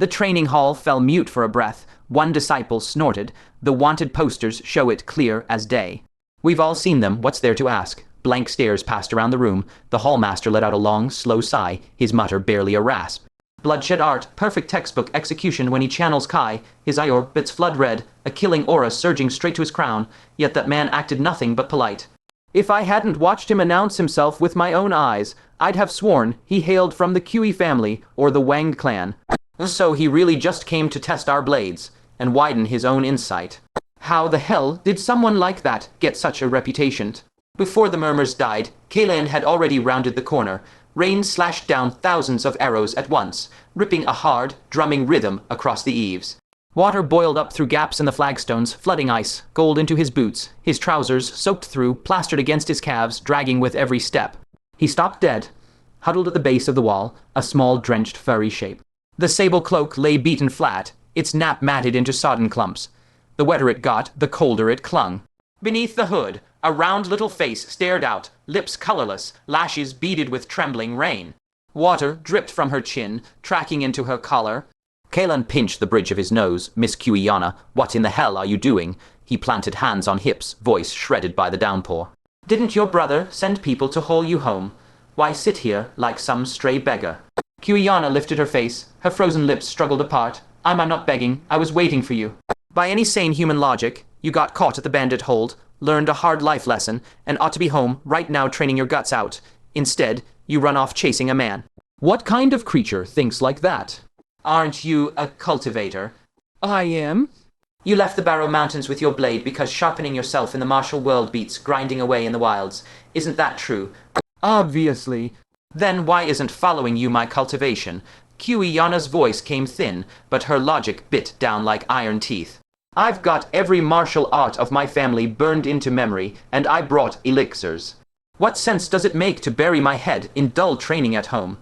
The training hall fell mute for a breath. One disciple snorted. The wanted posters show it clear as day. We've all seen them, what's there to ask? Blank stares passed around the room. The hallmaster let out a long, slow sigh, his mutter barely a rasp. Bloodshed art, perfect textbook execution when he channels Kai, his eye orbits flood red, a killing aura surging straight to his crown, yet that man acted nothing but polite. If I hadn't watched him announce himself with my own eyes, I'd have sworn he hailed from the Cui family or the Wanged clan. So he really just came to test our blades and widen his own insight. How the hell did someone like that get such a reputation? Before the murmurs died, Kaelan had already rounded the corner. Rain slashed down thousands of arrows at once, ripping a hard, drumming rhythm across the eaves. Water boiled up through gaps in the flagstones, flooding ice, gold into his boots, his trousers soaked through, plastered against his calves, dragging with every step. He stopped dead, huddled at the base of the wall, a small, drenched, furry shape. The sable cloak lay beaten flat, its nap matted into sodden clumps. The wetter it got, the colder it clung. Beneath the hood, a round little face stared out, lips colorless, lashes beaded with trembling rain. Water dripped from her chin, tracking into her collar. Kaelan pinched the bridge of his nose. Miss Cui Yana, what in the hell are you doing? He planted hands on hips, voice shredded by the downpour. Didn't your brother send people to haul you home? Why sit here like some stray beggar? Cui Yana lifted her face. Her frozen lips struggled apart. I'm not begging. I was waiting for you. By any sane human logic, you got caught at the Bandit hold, learned a hard life lesson, and ought to be home right now training your guts out. Instead, you run off chasing a man. What kind of creature thinks like that? Aren't you a cultivator? I am. You left the Barrow Mountains with your blade because sharpening yourself in the martial world beats grinding away in the wilds. Isn't that true? Obviously. Then why isn't following you my cultivation? Cui Yana's voice came thin, but her logic bit down like iron teeth. I've got every martial art of my family burned into memory, and I brought elixirs. What sense does it make to bury my head in dull training at home,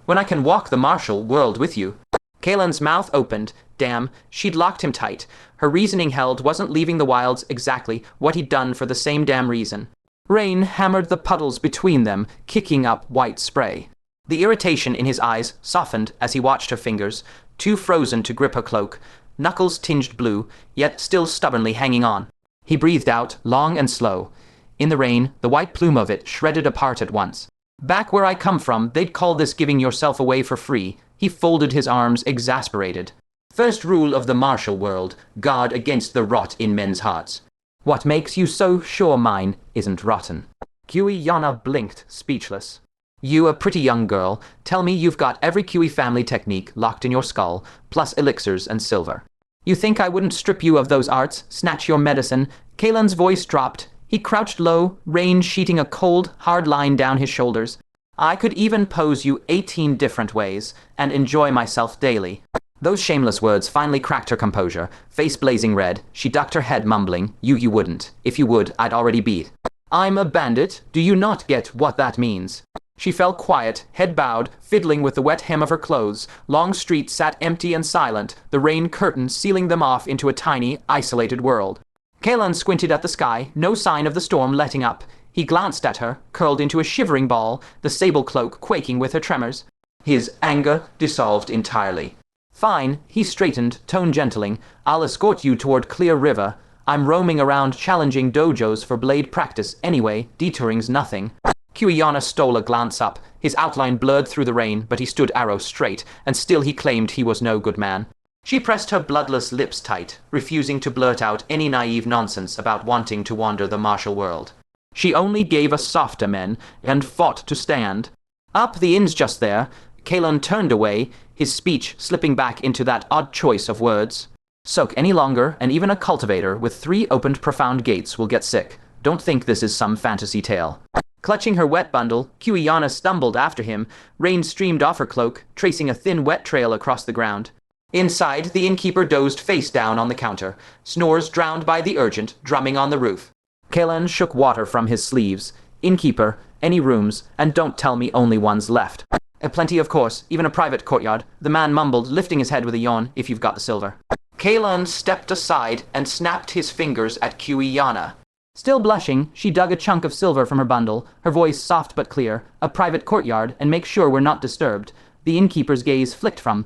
when I can walk the martial world with you? Kaelan's mouth opened. Damn, she'd locked him tight. Her reasoning held, wasn't leaving the wilds exactly what he'd done for the same damn reason. Rain hammered the puddles between them, kicking up white spray. The irritation in his eyes softened as he watched her fingers, too frozen to grip her cloak, knuckles tinged blue, yet still stubbornly hanging on. He breathed out, long and slow. In the rain, the white plume of it shredded apart at once. Back where I come from, they'd call this giving yourself away for free. He folded his arms, exasperated. First rule of the martial world, guard against the rot in men's hearts. What makes you so sure mine isn't rotten? Cui Yana blinked, speechless. You, a pretty young girl, tell me you've got every Cui family technique locked in your skull, plus elixirs and silver. You think I wouldn't strip you of those arts, snatch your medicine? Kaelan's voice dropped. He crouched low, rain sheeting a cold, hard line down his shoulders. I could even pose you 18 different ways, and enjoy myself daily. Those shameless words finally cracked her composure. Face blazing red, she ducked her head mumbling, You wouldn't. If you would, I'd already beat. I'm a bandit. Do you not get what that means? She fell quiet, head bowed, fiddling with the wet hem of her clothes. Long Street sat empty and silent, the rain curtain sealing them off into a tiny, isolated world. Kaelan squinted at the sky, no sign of the storm letting up. He glanced at her, curled into a shivering ball, the sable cloak quaking with her tremors. His anger dissolved entirely. Fine, he straightened, tone gentling. I'll escort you toward Clear River. I'm roaming around challenging dojos for blade practice anyway, detouring's nothing. Cui Yana stole a glance up. His outline blurred through the rain, but he stood arrow straight, and still he claimed he was no good man. She pressed her bloodless lips tight, refusing to blurt out any naive nonsense about wanting to wander the martial world. She only gave us softer men, and fought to stand. Up the inn's just there. Kaelan turned away, his speech slipping back into that odd choice of words. Soak any longer, and even a cultivator with 3 opened profound gates will get sick. Don't think this is some fantasy tale. Clutching her wet bundle, Cui Yana stumbled after him. Rain streamed off her cloak, tracing a thin wet trail across the ground. Inside, the innkeeper dozed face down on the counter, snores drowned by the urgent, drumming on the roof. Kaelan shook water from his sleeves. Innkeeper, any rooms, and don't tell me only one's left. Plenty, of course, even a private courtyard. The man mumbled, lifting his head with a yawn, if you've got the silver. Kaelan stepped aside and snapped his fingers at Cui Yana. Still blushing, she dug a chunk of silver from her bundle, her voice soft but clear. A private courtyard, and make sure we're not disturbed. The innkeeper's gaze flicked from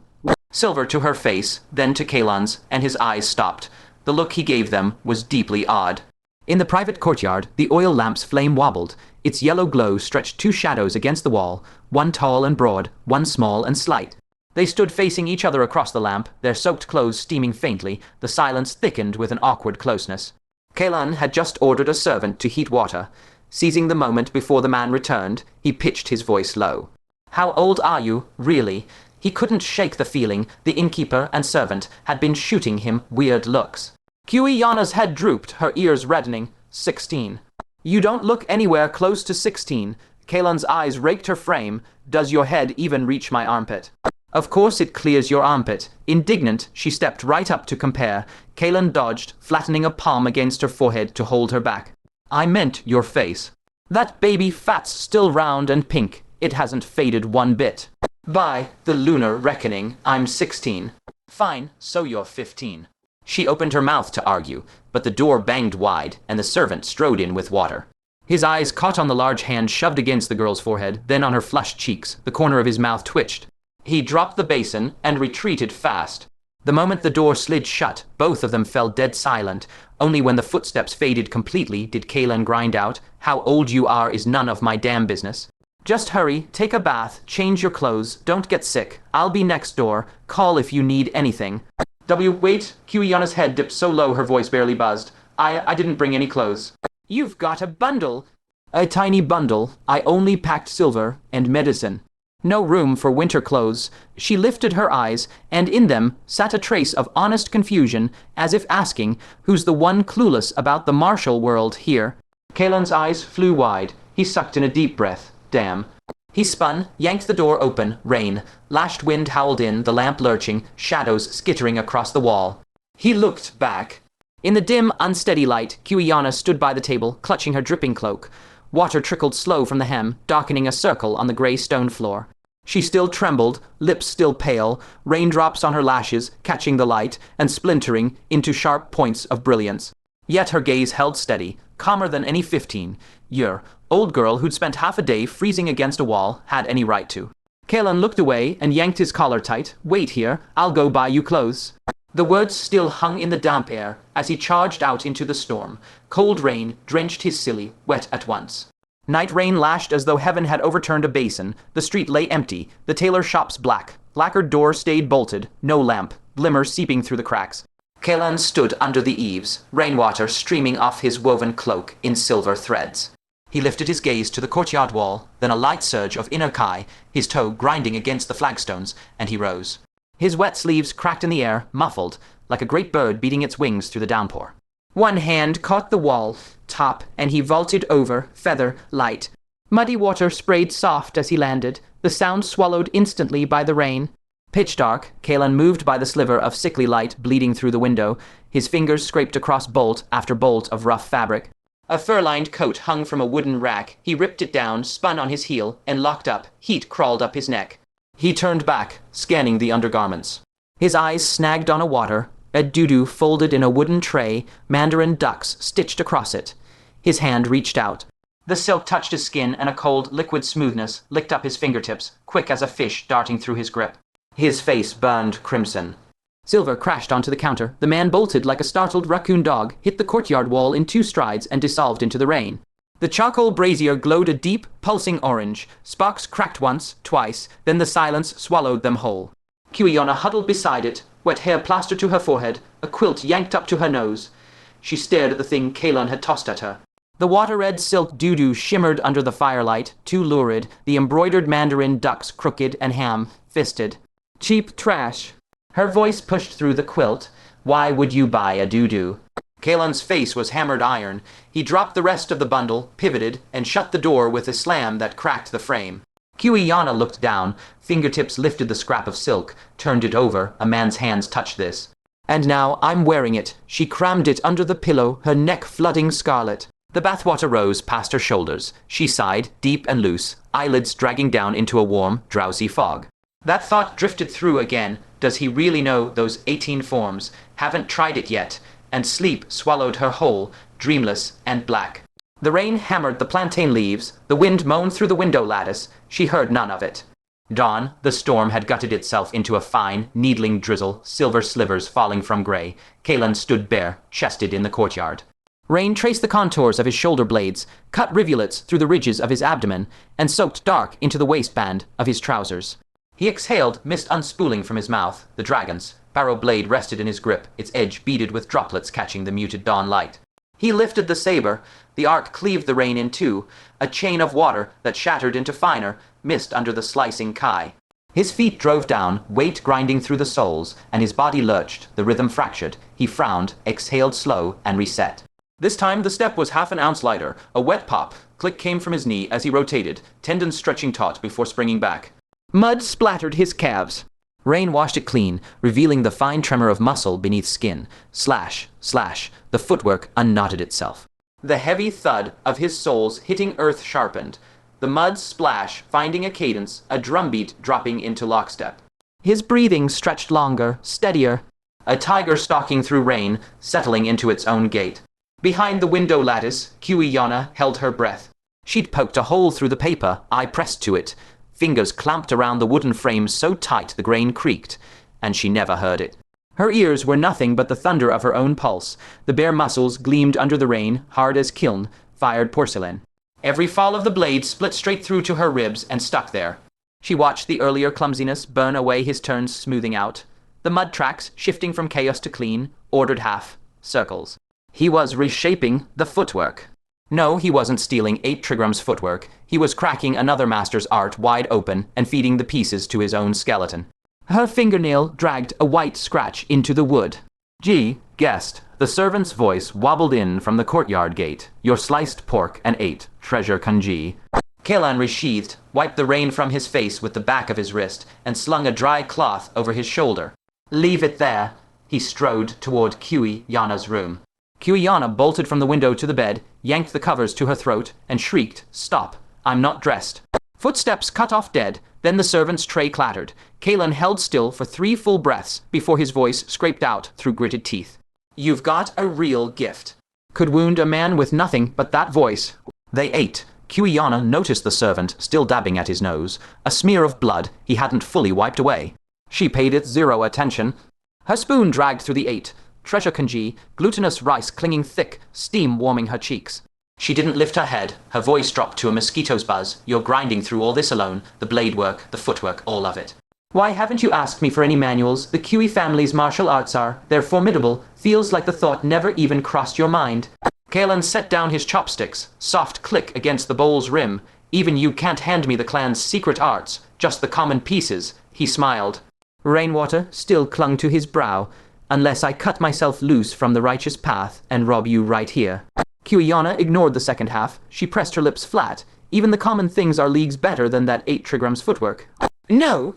Silver to her face, then to Kaelan's, and his eyes stopped. The look he gave them was deeply odd. In the private courtyard, the oil lamp's flame wobbled. Its yellow glow stretched two shadows against the wall, one tall and broad, one small and slight. They stood facing each other across the lamp, their soaked clothes steaming faintly, the silence thickened with an awkward closeness. Kaelan had just ordered a servant to heat water. Seizing the moment before the man returned, he pitched his voice low. "How old are you, really?" He couldn't shake the feeling the innkeeper and servant had been shooting him weird looks. Cui Yana's head drooped, her ears reddening. 16. "You don't look anywhere close to 16. Kaelan's eyes raked her frame. "Does your head even reach my armpit?" "Of course it clears your armpit." Indignant, she stepped right up to compare. Kaelan dodged, flattening a palm against her forehead to hold her back. "I meant your face. That baby fat's still round and pink. It hasn't faded one bit. By the lunar reckoning, I'm 16. Fine, so you're 15. She opened her mouth to argue, but the door banged wide, and the servant strode in with water. His eyes caught on the large hand shoved against the girl's forehead, then on her flushed cheeks. The corner of his mouth twitched. He dropped the basin and retreated fast. The moment the door slid shut, both of them fell dead silent. Only when the footsteps faded completely did Kaelan grind out, "How old you are is none of my damn business. Just hurry, take a bath, change your clothes, don't get sick. I'll be next door. Call if you need anything." Wait, Cui Yana's head dipped so low her voice barely buzzed. I didn't bring any clothes." "You've got a bundle." "A tiny bundle. I only packed silver and medicine. No room for winter clothes." She lifted her eyes, and in them sat a trace of honest confusion, as if asking, "Who's the one clueless about the martial world here?" Kaelan's eyes flew wide. He sucked in a deep breath. Damn. He spun, yanked the door open. Rain. Lashed wind howled in, the lamp lurching, shadows skittering across the wall. He looked back. In the dim, unsteady light, Cui Yana stood by the table, clutching her dripping cloak. Water trickled slow from the hem, darkening a circle on the grey stone floor. She still trembled, lips still pale, raindrops on her lashes, catching the light and splintering into sharp points of brilliance. Yet her gaze held steady, calmer than any 15-year old girl who'd spent half a day freezing against a wall had any right to. Kaelan looked away and yanked his collar tight. "Wait here, I'll go buy you clothes." The words still hung in the damp air as he charged out into the storm. Cold rain drenched his silly, wet at once. Night rain lashed as though heaven had overturned a basin. The street lay empty, the tailor shop's black. Lacquered door stayed bolted, no lamp, glimmer seeping through the cracks. Kaelan stood under the eaves, rainwater streaming off his woven cloak in silver threads. He lifted his gaze to the courtyard wall, then a light surge of inner Kai, his toe grinding against the flagstones, and he rose. His wet sleeves cracked in the air, muffled, like a great bird beating its wings through the downpour. One hand caught the wall top, and he vaulted over, feather light. Muddy water sprayed soft as he landed, the sound swallowed instantly by the rain. Pitch dark, Kaelan moved by the sliver of sickly light bleeding through the window. His fingers scraped across bolt after bolt of rough fabric. A fur-lined coat hung from a wooden rack. He ripped it down, spun on his heel, and locked up. Heat crawled up his neck. He turned back, scanning the undergarments. His eyes snagged on a water, a Dudou folded in a wooden tray, mandarin ducks stitched across it. His hand reached out. The silk touched his skin, and a cold, liquid smoothness licked up his fingertips, quick as a fish darting through his grip. His face burned crimson. Silver crashed onto the counter. The man bolted like a startled raccoon dog, hit the courtyard wall in 2 strides, and dissolved into the rain. The charcoal brazier glowed a deep, pulsing orange. Sparks cracked once, twice, then the silence swallowed them whole. Cui Yana huddled beside it, wet hair plastered to her forehead, a quilt yanked up to her nose. She stared at the thing Kaelan had tossed at her. The water-red silk Dudou shimmered under the firelight, too lurid, the embroidered mandarin ducks crooked and ham-fisted. "Cheap trash." Her voice pushed through the quilt. "Why would you buy a Dudou?" Kaelan's face was hammered iron. He dropped the rest of the bundle, pivoted, and shut the door with a slam that cracked the frame. Cui Yana looked down, fingertips lifted the scrap of silk, turned it over. A man's hands touched this. "And now I'm wearing it." She crammed it under the pillow, her neck flooding scarlet. The bathwater rose past her shoulders. She sighed, deep and loose, eyelids dragging down into a warm, drowsy fog. That thought drifted through again. Does he really know those 18 forms? Haven't tried it yet. And sleep swallowed her whole, dreamless and black. The rain hammered the plantain leaves. The wind moaned through the window lattice. She heard none of it. Dawn, the storm had gutted itself into a fine, needling drizzle, silver slivers falling from grey. Kaelan stood bare-chested in the courtyard. Rain traced the contours of his shoulder blades, cut rivulets through the ridges of his abdomen, and soaked dark into the waistband of his trousers. He exhaled, mist unspooling from his mouth. The dragon's barrow blade rested in his grip, its edge beaded with droplets catching the muted dawn light. He lifted the saber. The arc cleaved the rain in two, a chain of water that shattered into finer mist under the slicing kai. His feet drove down, weight grinding through the soles, and his body lurched, the rhythm fractured. He frowned, exhaled slow, and reset. This time the step was half an ounce lighter. A wet pop. Click came from his knee as he rotated, tendons stretching taut before springing back. Mud splattered his calves. Rain washed it clean, revealing the fine tremor of muscle beneath skin. Slash, slash, the footwork unknotted itself. The heavy thud of his soles hitting earth sharpened. The mud splash finding a cadence, a drumbeat dropping into lockstep. His breathing stretched longer, steadier. A tiger stalking through rain, settling into its own gait. Behind the window lattice, Cui Yana held her breath. She'd poked a hole through the paper, eye pressed to it. Fingers clamped around the wooden frame so tight the grain creaked, and she never heard it. Her ears were nothing but the thunder of her own pulse. The bare muscles gleamed under the rain, hard as kiln-fired porcelain. Every fall of the blade split straight through to her ribs and stuck there. She watched the earlier clumsiness burn away his turns smoothing out. The mud tracks, shifting from chaos to clean, ordered half, circles. He was reshaping the footwork. No, he wasn't stealing 8 Trigram's footwork. He was cracking another master's art wide open and feeding the pieces to his own skeleton. Her fingernail dragged a white scratch into the wood. Gee, guest. The servant's voice wobbled in from the courtyard gate. Your sliced pork and 8, treasure kanji. Kaelan resheathed, wiped the rain from his face with the back of his wrist, and slung a dry cloth over his shoulder. Leave it there. He strode toward Cui Yana's room. Cui Yana bolted from the window to the bed, yanked the covers to her throat, and shrieked, Stop, I'm not dressed. Footsteps cut off dead, then the servant's tray clattered. Kaelan held still for 3 full breaths before his voice scraped out through gritted teeth. You've got a real gift. Could wound a man with nothing but that voice. They ate. Cui Yana noticed the servant, still dabbing at his nose, a smear of blood he hadn't fully wiped away. She paid it 0 attention. Her spoon dragged through the 8. Treasure kanji, glutinous rice clinging thick, steam warming her cheeks. She didn't lift her head. Her voice dropped to a mosquito's buzz. You're grinding through all this alone. The blade work, the footwork, all of it. Why haven't you asked me for any manuals? The Cui family's martial arts are. They're formidable. Feels like the thought never even crossed your mind. Kaelan set down his chopsticks. Soft click against the bowl's rim. Even you can't hand me the clan's secret arts. Just the common pieces. He smiled. Rainwater still clung to his brow. Unless I cut myself loose from the righteous path and rob you right here. Cui Yana ignored the second half. She pressed her lips flat. Even the common things are leagues better than that 8 Trigram's footwork. No.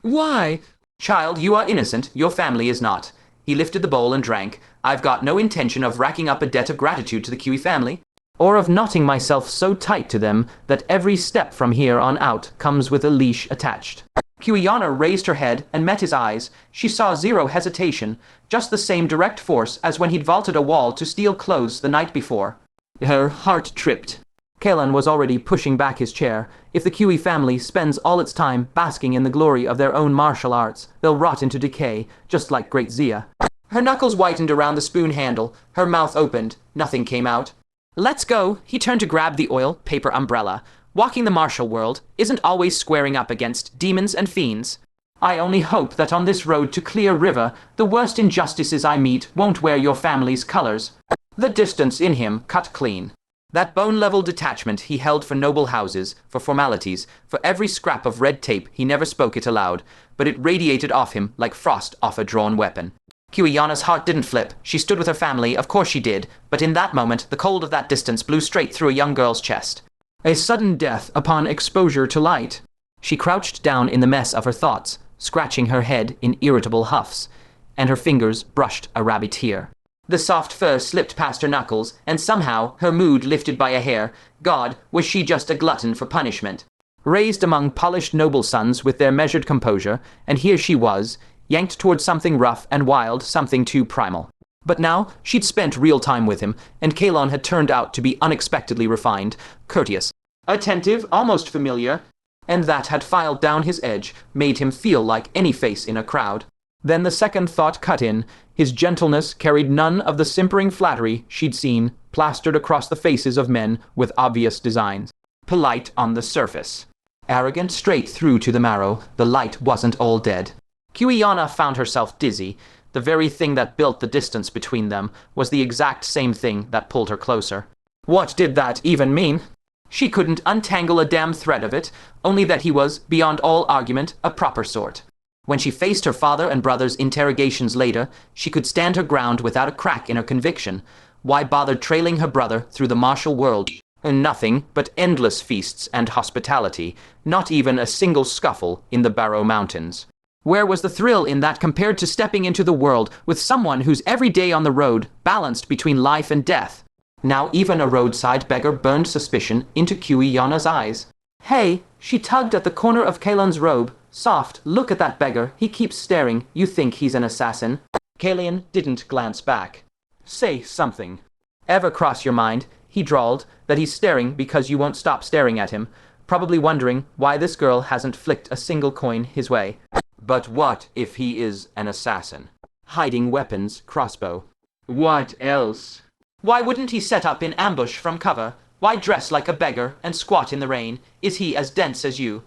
Why? Child, you are innocent. Your family is not. He lifted the bowl and drank. I've got no intention of racking up a debt of gratitude to the Cui family, or of knotting myself so tight to them that every step from here on out comes with a leash attached. Cui Yana raised her head and met his eyes. She saw 0 hesitation, just the same direct force as when he'd vaulted a wall to steal clothes the night before. Her heart tripped. Kaelan was already pushing back his chair. If the Cui family spends all its time basking in the glory of their own martial arts, they'll rot into decay, just like Great Zia. Her knuckles whitened around the spoon handle. Her mouth opened. Nothing came out. Let's go. He turned to grab the oil paper umbrella. Walking the martial world isn't always squaring up against demons and fiends. I only hope that on this road to Clear River, the worst injustices I meet won't wear your family's colors. The distance in him cut clean. That bone-level detachment he held for noble houses, for formalities, for every scrap of red tape, he never spoke it aloud, but it radiated off him like frost off a drawn weapon. Cui Yana's heart didn't flip. She stood with her family, of course she did, but in that moment, the cold of that distance blew straight through a young girl's chest. A sudden death upon exposure to light. She crouched down in the mess of her thoughts, scratching her head in irritable huffs, and her fingers brushed a rabbit tear. The soft fur slipped past her knuckles, and somehow her mood lifted by a hair. God, was she just a glutton for punishment? Raised among polished noble sons with their measured composure, and here she was, yanked towards something rough and wild, something too primal. But now she'd spent real time with him, and Kaelan had turned out to be unexpectedly refined, courteous, attentive, almost familiar. and that had filed down his edge, made him feel like any face in a crowd. Then the second thought cut in. His gentleness carried none of the simpering flattery she'd seen plastered across the faces of men with obvious designs. Polite on the surface, arrogant straight through to the marrow. The light wasn't all dead. Cui Yana found herself dizzy. The very thing that built the distance between them was the exact same thing that pulled her closer. What did that even mean? She couldn't untangle a damn thread of it, only that he was, beyond all argument, a proper sort. When she faced her father and brother's interrogations later, she could stand her ground without a crack in her conviction. Why bother trailing her brother through the martial world? Nothing but endless feasts and hospitality, not even a single scuffle in the Barrow Mountains. Where was the thrill in that compared to stepping into the world with someone who's every day on the road, balanced between life and death? Now even a roadside beggar burned suspicion into Cui Yana's eyes. Hey, she tugged at the corner of Kaelan's robe. Soft, look at that beggar. He keeps staring. You think he's an assassin? Kaelan didn't glance back. Say something. Ever cross your mind, he drawled, that he's staring because you won't stop staring at him, probably wondering why this girl hasn't flicked a single coin his way. But what if he is an assassin? Hiding weapons, crossbow. What else? Why wouldn't he set up in ambush from cover? Why dress like a beggar and squat in the rain? Is he as dense as you?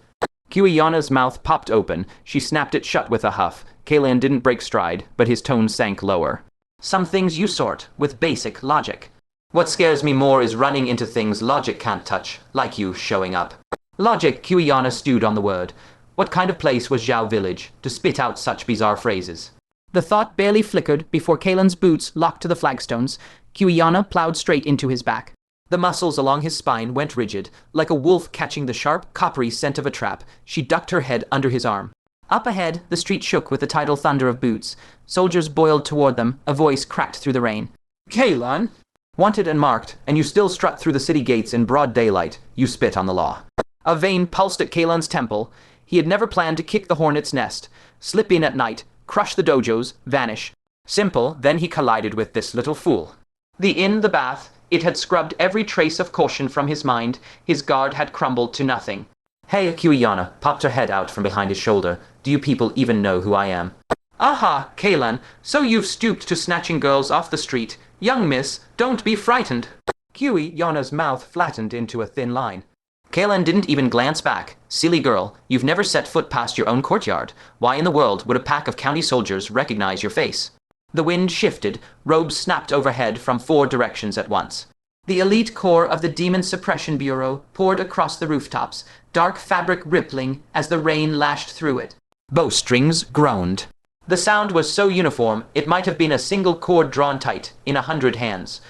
Cui Yana's mouth popped open. She snapped it shut with a huff. Kaelan didn't break stride, but his tone sank lower. Some things you sort with basic logic. What scares me more is running into things logic can't touch, like you showing up. Logic, Cui Yana stewed on the word. What kind of place was Zhao Village to spit out such bizarre phrases? The thought barely flickered before Kaelan's boots locked to the flagstones. Cui Yana plowed straight into his back. The muscles along his spine went rigid, like a wolf catching the sharp, coppery scent of a trap. She ducked her head under his arm. Up ahead, the street shook with the tidal thunder of boots. Soldiers boiled toward them, a voice cracked through the rain. Kaelan! Wanted and marked, and you still strut through the city gates in broad daylight. You spit on the law. A vein pulsed at Kaelan's temple. He had never planned to kick the hornet's nest, slip in at night, crush the dojos, vanish. Simple, then he collided with this little fool. The inn, the bath, it had scrubbed every trace of caution from his mind. His guard had crumbled to nothing. Hey, Cui Yana popped her head out from behind his shoulder. Do you people even know who I am? Aha, Kaelan, so you've stooped to snatching girls off the street. Young miss, don't be frightened. Cui Yana's mouth flattened into a thin line. Kaelan didn't even glance back. Silly girl, you've never set foot past your own courtyard. Why in the world would a pack of county soldiers recognize your face? The wind shifted, robes snapped overhead from 4 directions at once. The elite corps of the Demon Suppression Bureau poured across the rooftops, dark fabric rippling as the rain lashed through it. Bowstrings groaned. The sound was so uniform, it might have been a single cord drawn tight in 100 hands.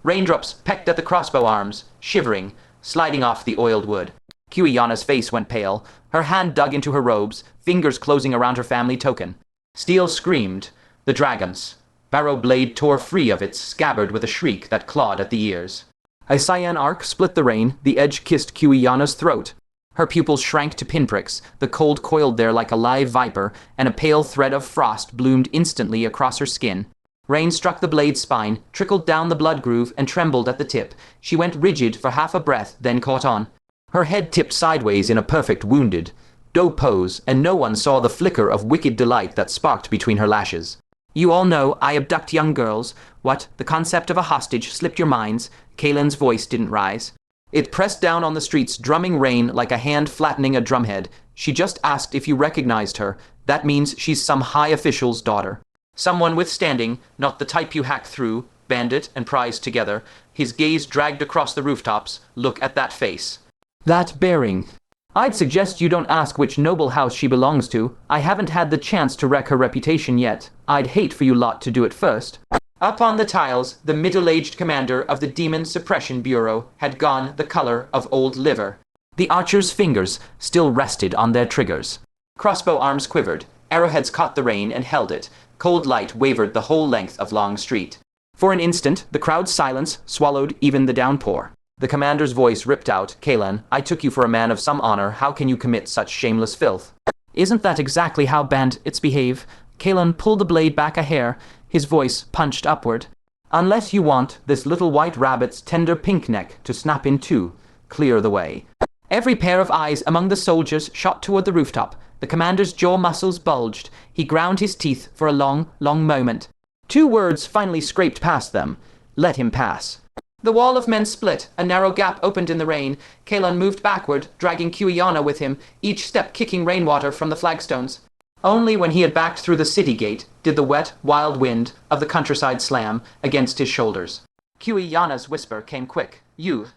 Raindrops pecked at the crossbow arms, shivering, sliding off the oiled wood. Cui Yana's face went pale. Her hand dug into her robes, fingers closing around her family token. Steel screamed. The dragons. Barrow blade tore free of its scabbard with a shriek that clawed at the ears. A cyan arc split the rain. The edge kissed Cui Yana's throat. Her pupils shrank to pinpricks. The cold coiled there like a live viper, and a pale thread of frost bloomed instantly across her skin. Rain struck the blade's spine, trickled down the blood groove, and trembled at the tip. She went rigid for half a breath, then caught on. Her head tipped sideways in a perfect wounded doe pose, and no one saw the flicker of wicked delight that sparked between her lashes. You all know I abduct young girls. What, the concept of a hostage slipped your minds? Kaelan's voice didn't rise. It pressed down on the streets, drumming rain like a hand flattening a drumhead. She just asked if you recognized her. That means she's some high official's daughter. Someone with standing, not the type you hack through, Bandit and prize together. His gaze dragged across the rooftops. Look at that face. That bearing. I'd suggest you don't ask which noble house she belongs to. I haven't had the chance to wreck her reputation yet. I'd hate for you lot to do it first. Up on the tiles, the middle-aged commander of the Demon Suppression Bureau had gone the color of old liver. The archer's fingers still rested on their triggers. Crossbow arms quivered. Arrowheads caught the rain and held it. Cold light wavered the whole length of Long Street. For an instant, the crowd's silence swallowed even the downpour. The commander's voice ripped out, Kaelan, I took you for a man of some honor. How can you commit such shameless filth? Isn't that exactly how bandits behave? Kaelan pulled the blade back a hair. His voice punched upward. Unless you want this little white rabbit's tender pink neck to snap in two, clear the way. Every pair of eyes among the soldiers shot toward the rooftop. The commander's jaw muscles bulged. He ground his teeth for a long, long moment. 2 words finally scraped past them. Let him pass. The wall of men split. A narrow gap opened in the rain. Kaelan moved backward, dragging Cui Yana with him, each step kicking rainwater from the flagstones. Only when he had backed through the city gate did the wet, wild wind of the countryside slam against his shoulders. Cui Yana's whisper came quick. You.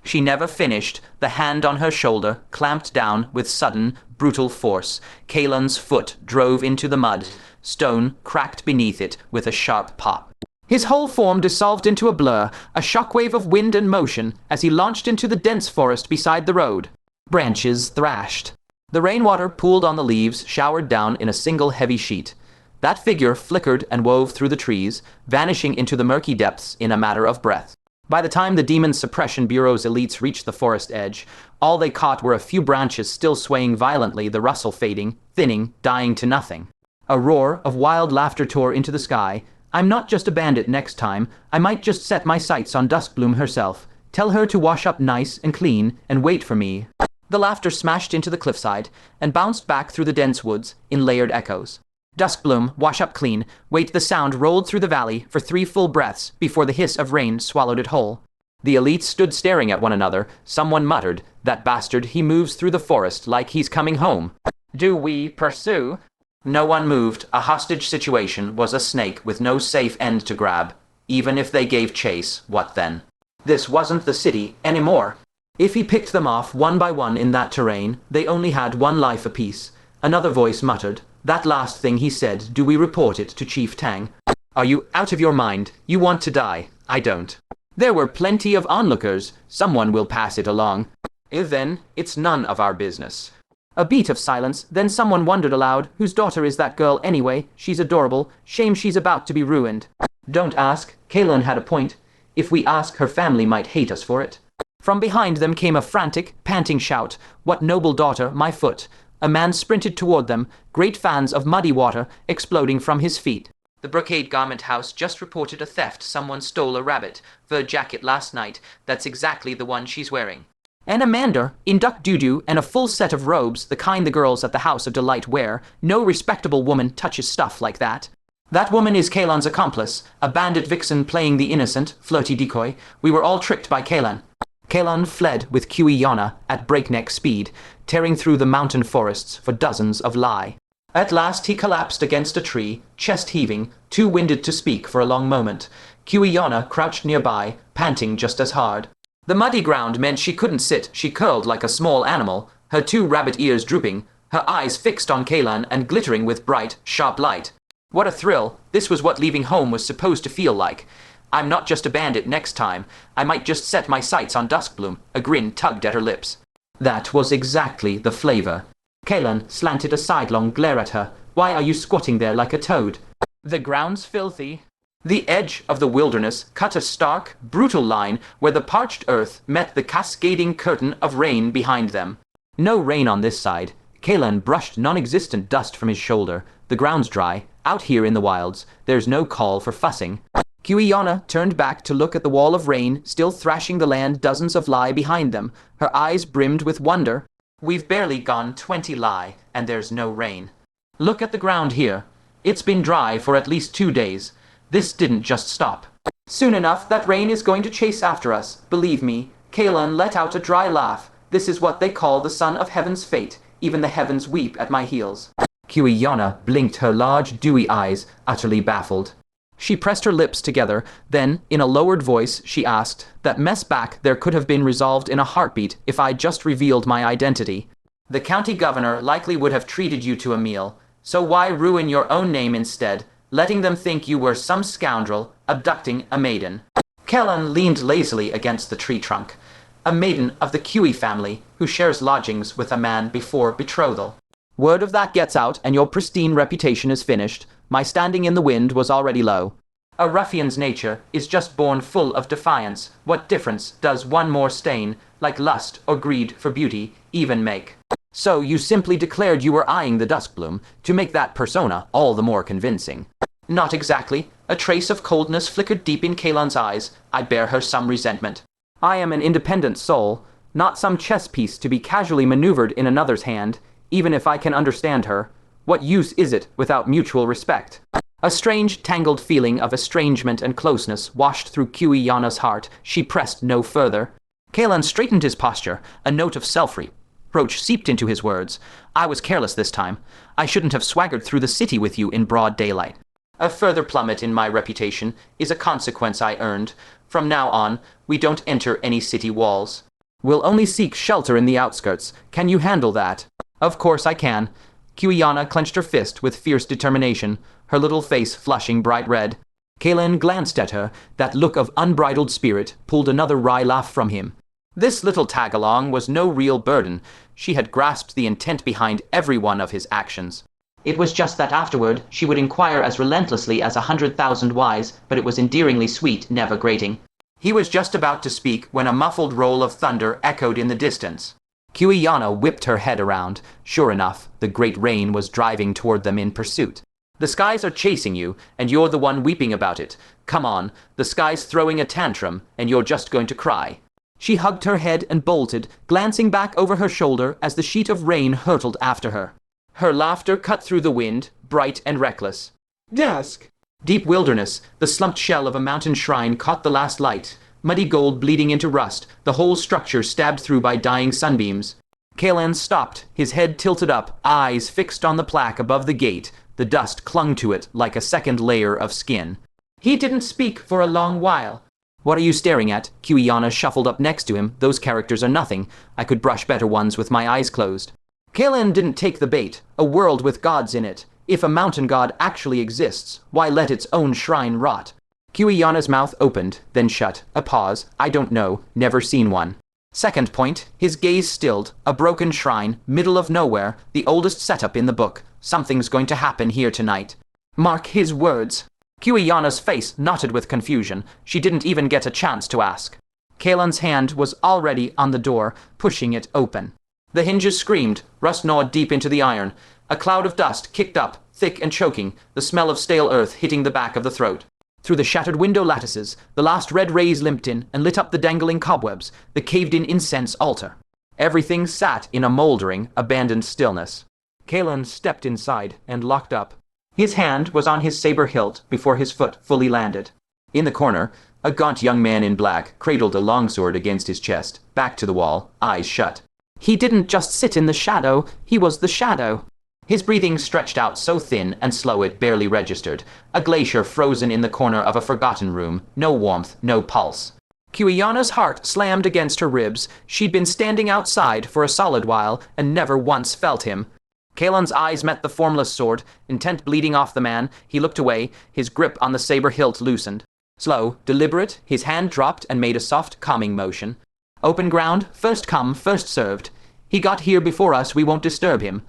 She never finished. The hand on her shoulder clamped down with sudden, brutal force. Kaelan's foot drove into the mud. Stone cracked beneath it with a sharp pop. His whole form dissolved into a blur, a shockwave of wind and motion, as he launched into the dense forest beside the road. Branches thrashed. The rainwater pooled on the leaves, showered down in a single heavy sheet. That figure flickered and wove through the trees, vanishing into the murky depths in a matter of breath. By the time the Demon Suppression Bureau's elites reached the forest edge, all they caught were a few branches still swaying violently, the rustle fading, thinning, dying to nothing. A roar of wild laughter tore into the sky. I'm not just a bandit next time. I might just set my sights on Duskbloom herself. Tell her to wash up nice and clean and wait for me. The laughter smashed into the cliffside and bounced back through the dense woods in layered echoes. Duskbloom, wash up clean, wait. The sound rolled through the valley for 3 full breaths before the hiss of rain swallowed it whole. The elites stood staring at one another. Someone muttered, "That bastard, he moves through the forest like he's coming home." Do we pursue? No one moved. A hostage situation was a snake with no safe end to grab. Even if they gave chase, what then? This wasn't the city anymore. If he picked them off one by one in that terrain, they only had 1 life apiece. Another voice muttered, "That last thing he said, do we report it to Chief Tang?" Are you out of your mind? You want to die. I don't. There were plenty of onlookers. Someone will pass it along. Then, it's none of our business. A beat of silence, then someone wondered aloud, whose daughter is that girl anyway? She's adorable. Shame she's about to be ruined. Don't ask. Kaelan had a point. If we ask, her family might hate us for it. From behind them came a frantic, panting shout. What noble daughter, my foot. A man sprinted toward them, great fans of muddy water exploding from his feet. The Brocade Garment House just reported a theft. Someone stole a rabbit fur jacket last night. That's exactly the one she's wearing. An Amanda, in duck Dudou and a full set of robes, the kind the girls at the House of Delight wear. No respectable woman touches stuff like that. That woman is Kaelan's accomplice, a bandit vixen playing the innocent, flirty decoy. We were all tricked by Kaelan. Kaelan fled with Cui Yana at breakneck speed, tearing through the mountain forests for dozens of lie. At last he collapsed against a tree, chest heaving, too winded to speak for a long moment. Cui Yana crouched nearby, panting just as hard. The muddy ground meant she couldn't sit. She curled like a small animal, her 2 rabbit ears drooping, her eyes fixed on Kaelan and glittering with bright, sharp light. What a thrill. This was what leaving home was supposed to feel like. I'm not just a bandit next time. I might just set my sights on Duskbloom. A grin tugged at her lips. That was exactly the flavor. Kaelan slanted a sidelong glare at her. Why are you squatting there like a toad? The ground's filthy. The edge of the wilderness cut a stark, brutal line where the parched earth met the cascading curtain of rain behind them. No rain on this side. Kaelan brushed non-existent dust from his shoulder. The ground's dry. Out here in the wilds, there's no call for fussing. Cui Yana turned back to look at the wall of rain, still thrashing the land dozens of lie behind them. Her eyes brimmed with wonder. We've barely gone 20 lie, and there's no rain. Look at the ground here. It's been dry for at least 2 days. This didn't just stop. Soon enough, that rain is going to chase after us. Believe me. Kaelan let out a dry laugh. This is what they call the son of heaven's fate. Even the heavens weep at my heels. Cui Yana blinked her large, dewy eyes, utterly baffled. She pressed her lips together, then, in a lowered voice, she asked, "That mess back there could have been resolved in a heartbeat if I'd just revealed my identity. The county governor likely would have treated you to a meal. So why ruin your own name instead, letting them think you were some scoundrel abducting a maiden?" Kaelan leaned lazily against the tree trunk. A maiden of the Cui family who shares lodgings with a man before betrothal. Word of that gets out and your pristine reputation is finished. My standing in the wind was already low. A ruffian's nature is just born full of defiance. What difference does one more stain, like lust or greed for beauty, even make? So you simply declared you were eyeing the Duskbloom to make that persona all the more convincing. Not exactly. A trace of coldness flickered deep in Kaelan's eyes. I bear her some resentment. I am an independent soul. not some chess piece to be casually maneuvered in another's hand, even if I can understand her. What use is it without mutual respect? A strange, tangled feeling of estrangement and closeness washed through Cui Yana's heart. She pressed no further. Kaelan straightened his posture, a note of self-reproach seeped into his words. I was careless this time. I shouldn't have swaggered through the city with you in broad daylight. A further plummet in my reputation is a consequence I earned. From now on, we don't enter any city walls. We'll only seek shelter in the outskirts. Can you handle that? Of course I can. Cui Yana clenched her fist with fierce determination, her little face flushing bright red. Kaelan glanced at her. That look of unbridled spirit pulled another wry laugh from him. This little tag-along was no real burden. She had grasped the intent behind every one of his actions. It was just that afterward she would inquire as relentlessly as 100,000 whys, but it was endearingly sweet, never grating. He was just about to speak when a muffled roll of thunder echoed in the distance. Cui Yana whipped her head around. Sure enough, the great rain was driving toward them in pursuit. The skies are chasing you, and you're the one weeping about it. Come on, the sky's throwing a tantrum, and you're just going to cry. She hugged her head and bolted, glancing back over her shoulder as the sheet of rain hurtled after her. Her laughter cut through the wind, bright and reckless. Dusk. Deep wilderness, the slumped shell of a mountain shrine caught the last light, muddy gold bleeding into rust, the whole structure stabbed through by dying sunbeams. Kaelan stopped, his head tilted up, eyes fixed on the plaque above the gate. The dust clung to it like a second layer of skin. He didn't speak for a long while. What are you staring at? Cui Yana shuffled up next to him. Those characters are nothing. I could brush better ones with my eyes closed. Kaelan didn't take the bait. A world with gods in it. If a mountain god actually exists, why let its own shrine rot? Cui Yana's mouth opened, then shut. A pause. I don't know. Never seen one. Second point, his gaze stilled. A broken shrine, middle of nowhere, the oldest setup in the book. Something's going to happen here tonight. Mark his words. Cui Yana's face knotted with confusion. She didn't even get a chance to ask. Kaelan's hand was already on the door, pushing it open. The hinges screamed, rust gnawed deep into the iron. A cloud of dust kicked up, thick and choking, the smell of stale earth hitting the back of the throat. Through the shattered window lattices, the last red rays limped in and lit up the dangling cobwebs, the caved-in incense altar. Everything sat in a moldering, abandoned stillness. Kaelan stepped inside and locked up. His hand was on his saber hilt before his foot fully landed. In the corner, a gaunt young man in black cradled a longsword against his chest, back to the wall, eyes shut. He didn't just sit in the shadow, he was the shadow. His breathing stretched out so thin and slow it barely registered, a glacier frozen in the corner of a forgotten room, no warmth, no pulse. Cui Yana's heart slammed against her ribs. She'd been standing outside for a solid while and never once felt him. Kaelan's eyes met the formless sword, intent bleeding off the man. He looked away, his grip on the saber hilt loosened. Slow, deliberate, his hand dropped and made a soft, calming motion. Open ground, first come, first served. He got here before us, we won't disturb him.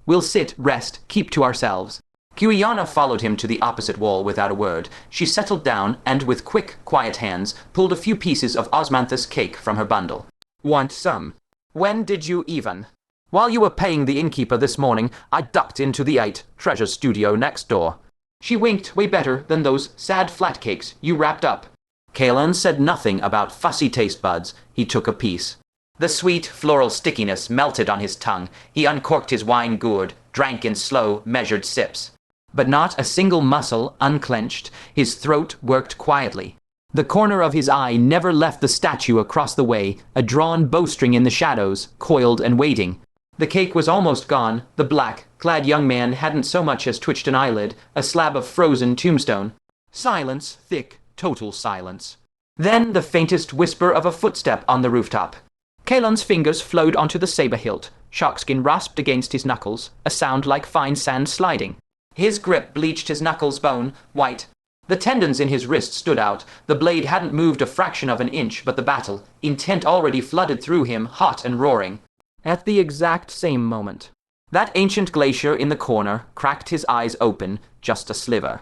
We'll sit, rest, keep to ourselves. Cui Yana followed him to the opposite wall without a word. She settled down and, with quick, quiet hands, pulled a few pieces of osmanthus cake from her bundle. Want some? When did you even? While you were paying the innkeeper this morning, I ducked into the 8 treasure studio next door. She winked way better than those sad flat cakes you wrapped up. Kaelan said nothing about fussy taste buds. He took a piece. The sweet, floral stickiness melted on his tongue. He uncorked his wine gourd, drank in slow, measured sips. But not a single muscle unclenched. His throat worked quietly. The corner of his eye never left the statue across the way, a drawn bowstring in the shadows, coiled and waiting. The cake was almost gone. The black-clad young man hadn't so much as twitched an eyelid, a slab of frozen tombstone. Silence, thick, total silence. Then the faintest whisper of a footstep on the rooftop. Kaelan's fingers flowed onto the saber hilt. Sharkskin rasped against his knuckles, a sound like fine sand sliding. His grip bleached his knuckles bone, white. The tendons in his wrist stood out. The blade hadn't moved a fraction of an inch, but the battle, intent already flooded through him, hot and roaring. At the exact same moment, that ancient glacier in the corner cracked his eyes open, just a sliver.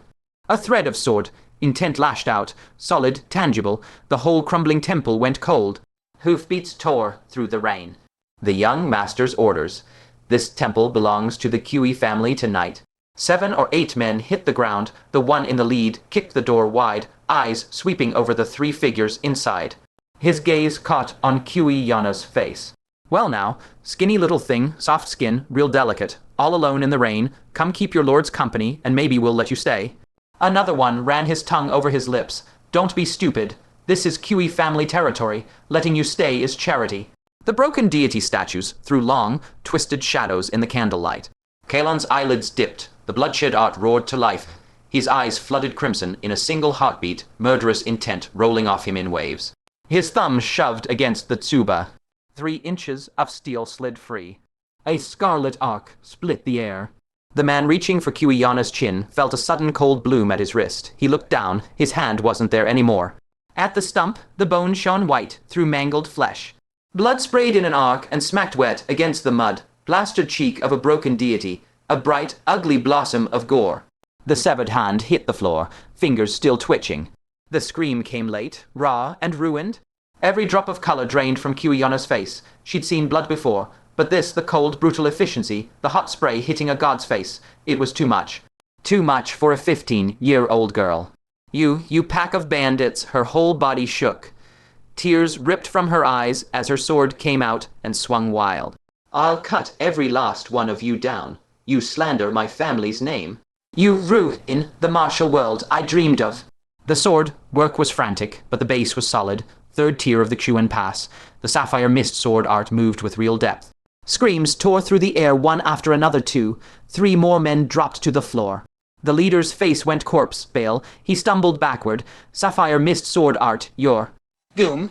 A thread of sword, intent lashed out, solid, tangible. The whole crumbling temple went cold. Hoofbeats tore through the rain. The young master's orders. This temple belongs to the Cui family tonight. 7 or 8 men hit the ground. The one in the lead kicked the door wide, eyes sweeping over the 3 figures inside. His gaze caught on Cui Yana's face. Well now, skinny little thing, soft skin, real delicate, all alone in the rain, come keep your lord's company, and maybe we'll let you stay. Another one ran his tongue over his lips. Don't be stupid. This is Cui family territory. Letting you stay is charity. The broken deity statues threw long, twisted shadows in the candlelight. Kaelan's eyelids dipped. The bloodshed art roared to life. His eyes flooded crimson in a single heartbeat, murderous intent rolling off him in waves. His thumb shoved against the tsuba. 3 inches of steel slid free. A scarlet arc split the air. The man reaching for Cui Yana's chin felt a sudden cold bloom at his wrist. He looked down. His hand wasn't there anymore. At the stump, the bone shone white through mangled flesh. Blood sprayed in an arc and smacked wet against the mud, plastered cheek of a broken deity, a bright, ugly blossom of gore. The severed hand hit the floor, fingers still twitching. The scream came late, raw and ruined. Every drop of color drained from Cui Yana's face. She'd seen blood before, but this, the cold, brutal efficiency, the hot spray hitting a god's face, it was too much. Too much for a 15-year-old girl. You pack of bandits, her whole body shook. Tears ripped from her eyes as her sword came out and swung wild. I'll cut every last one of you down. You slander my family's name. You ruin the martial world I dreamed of. The sword work was frantic, but the base was solid. 3rd tier of the Chuan Pass. The sapphire mist sword art moved with real depth. Screams tore through the air one after another too. 3 more men dropped to the floor. The leader's face went corpse pale. He stumbled backward. Sapphire mist sword art, your Goom!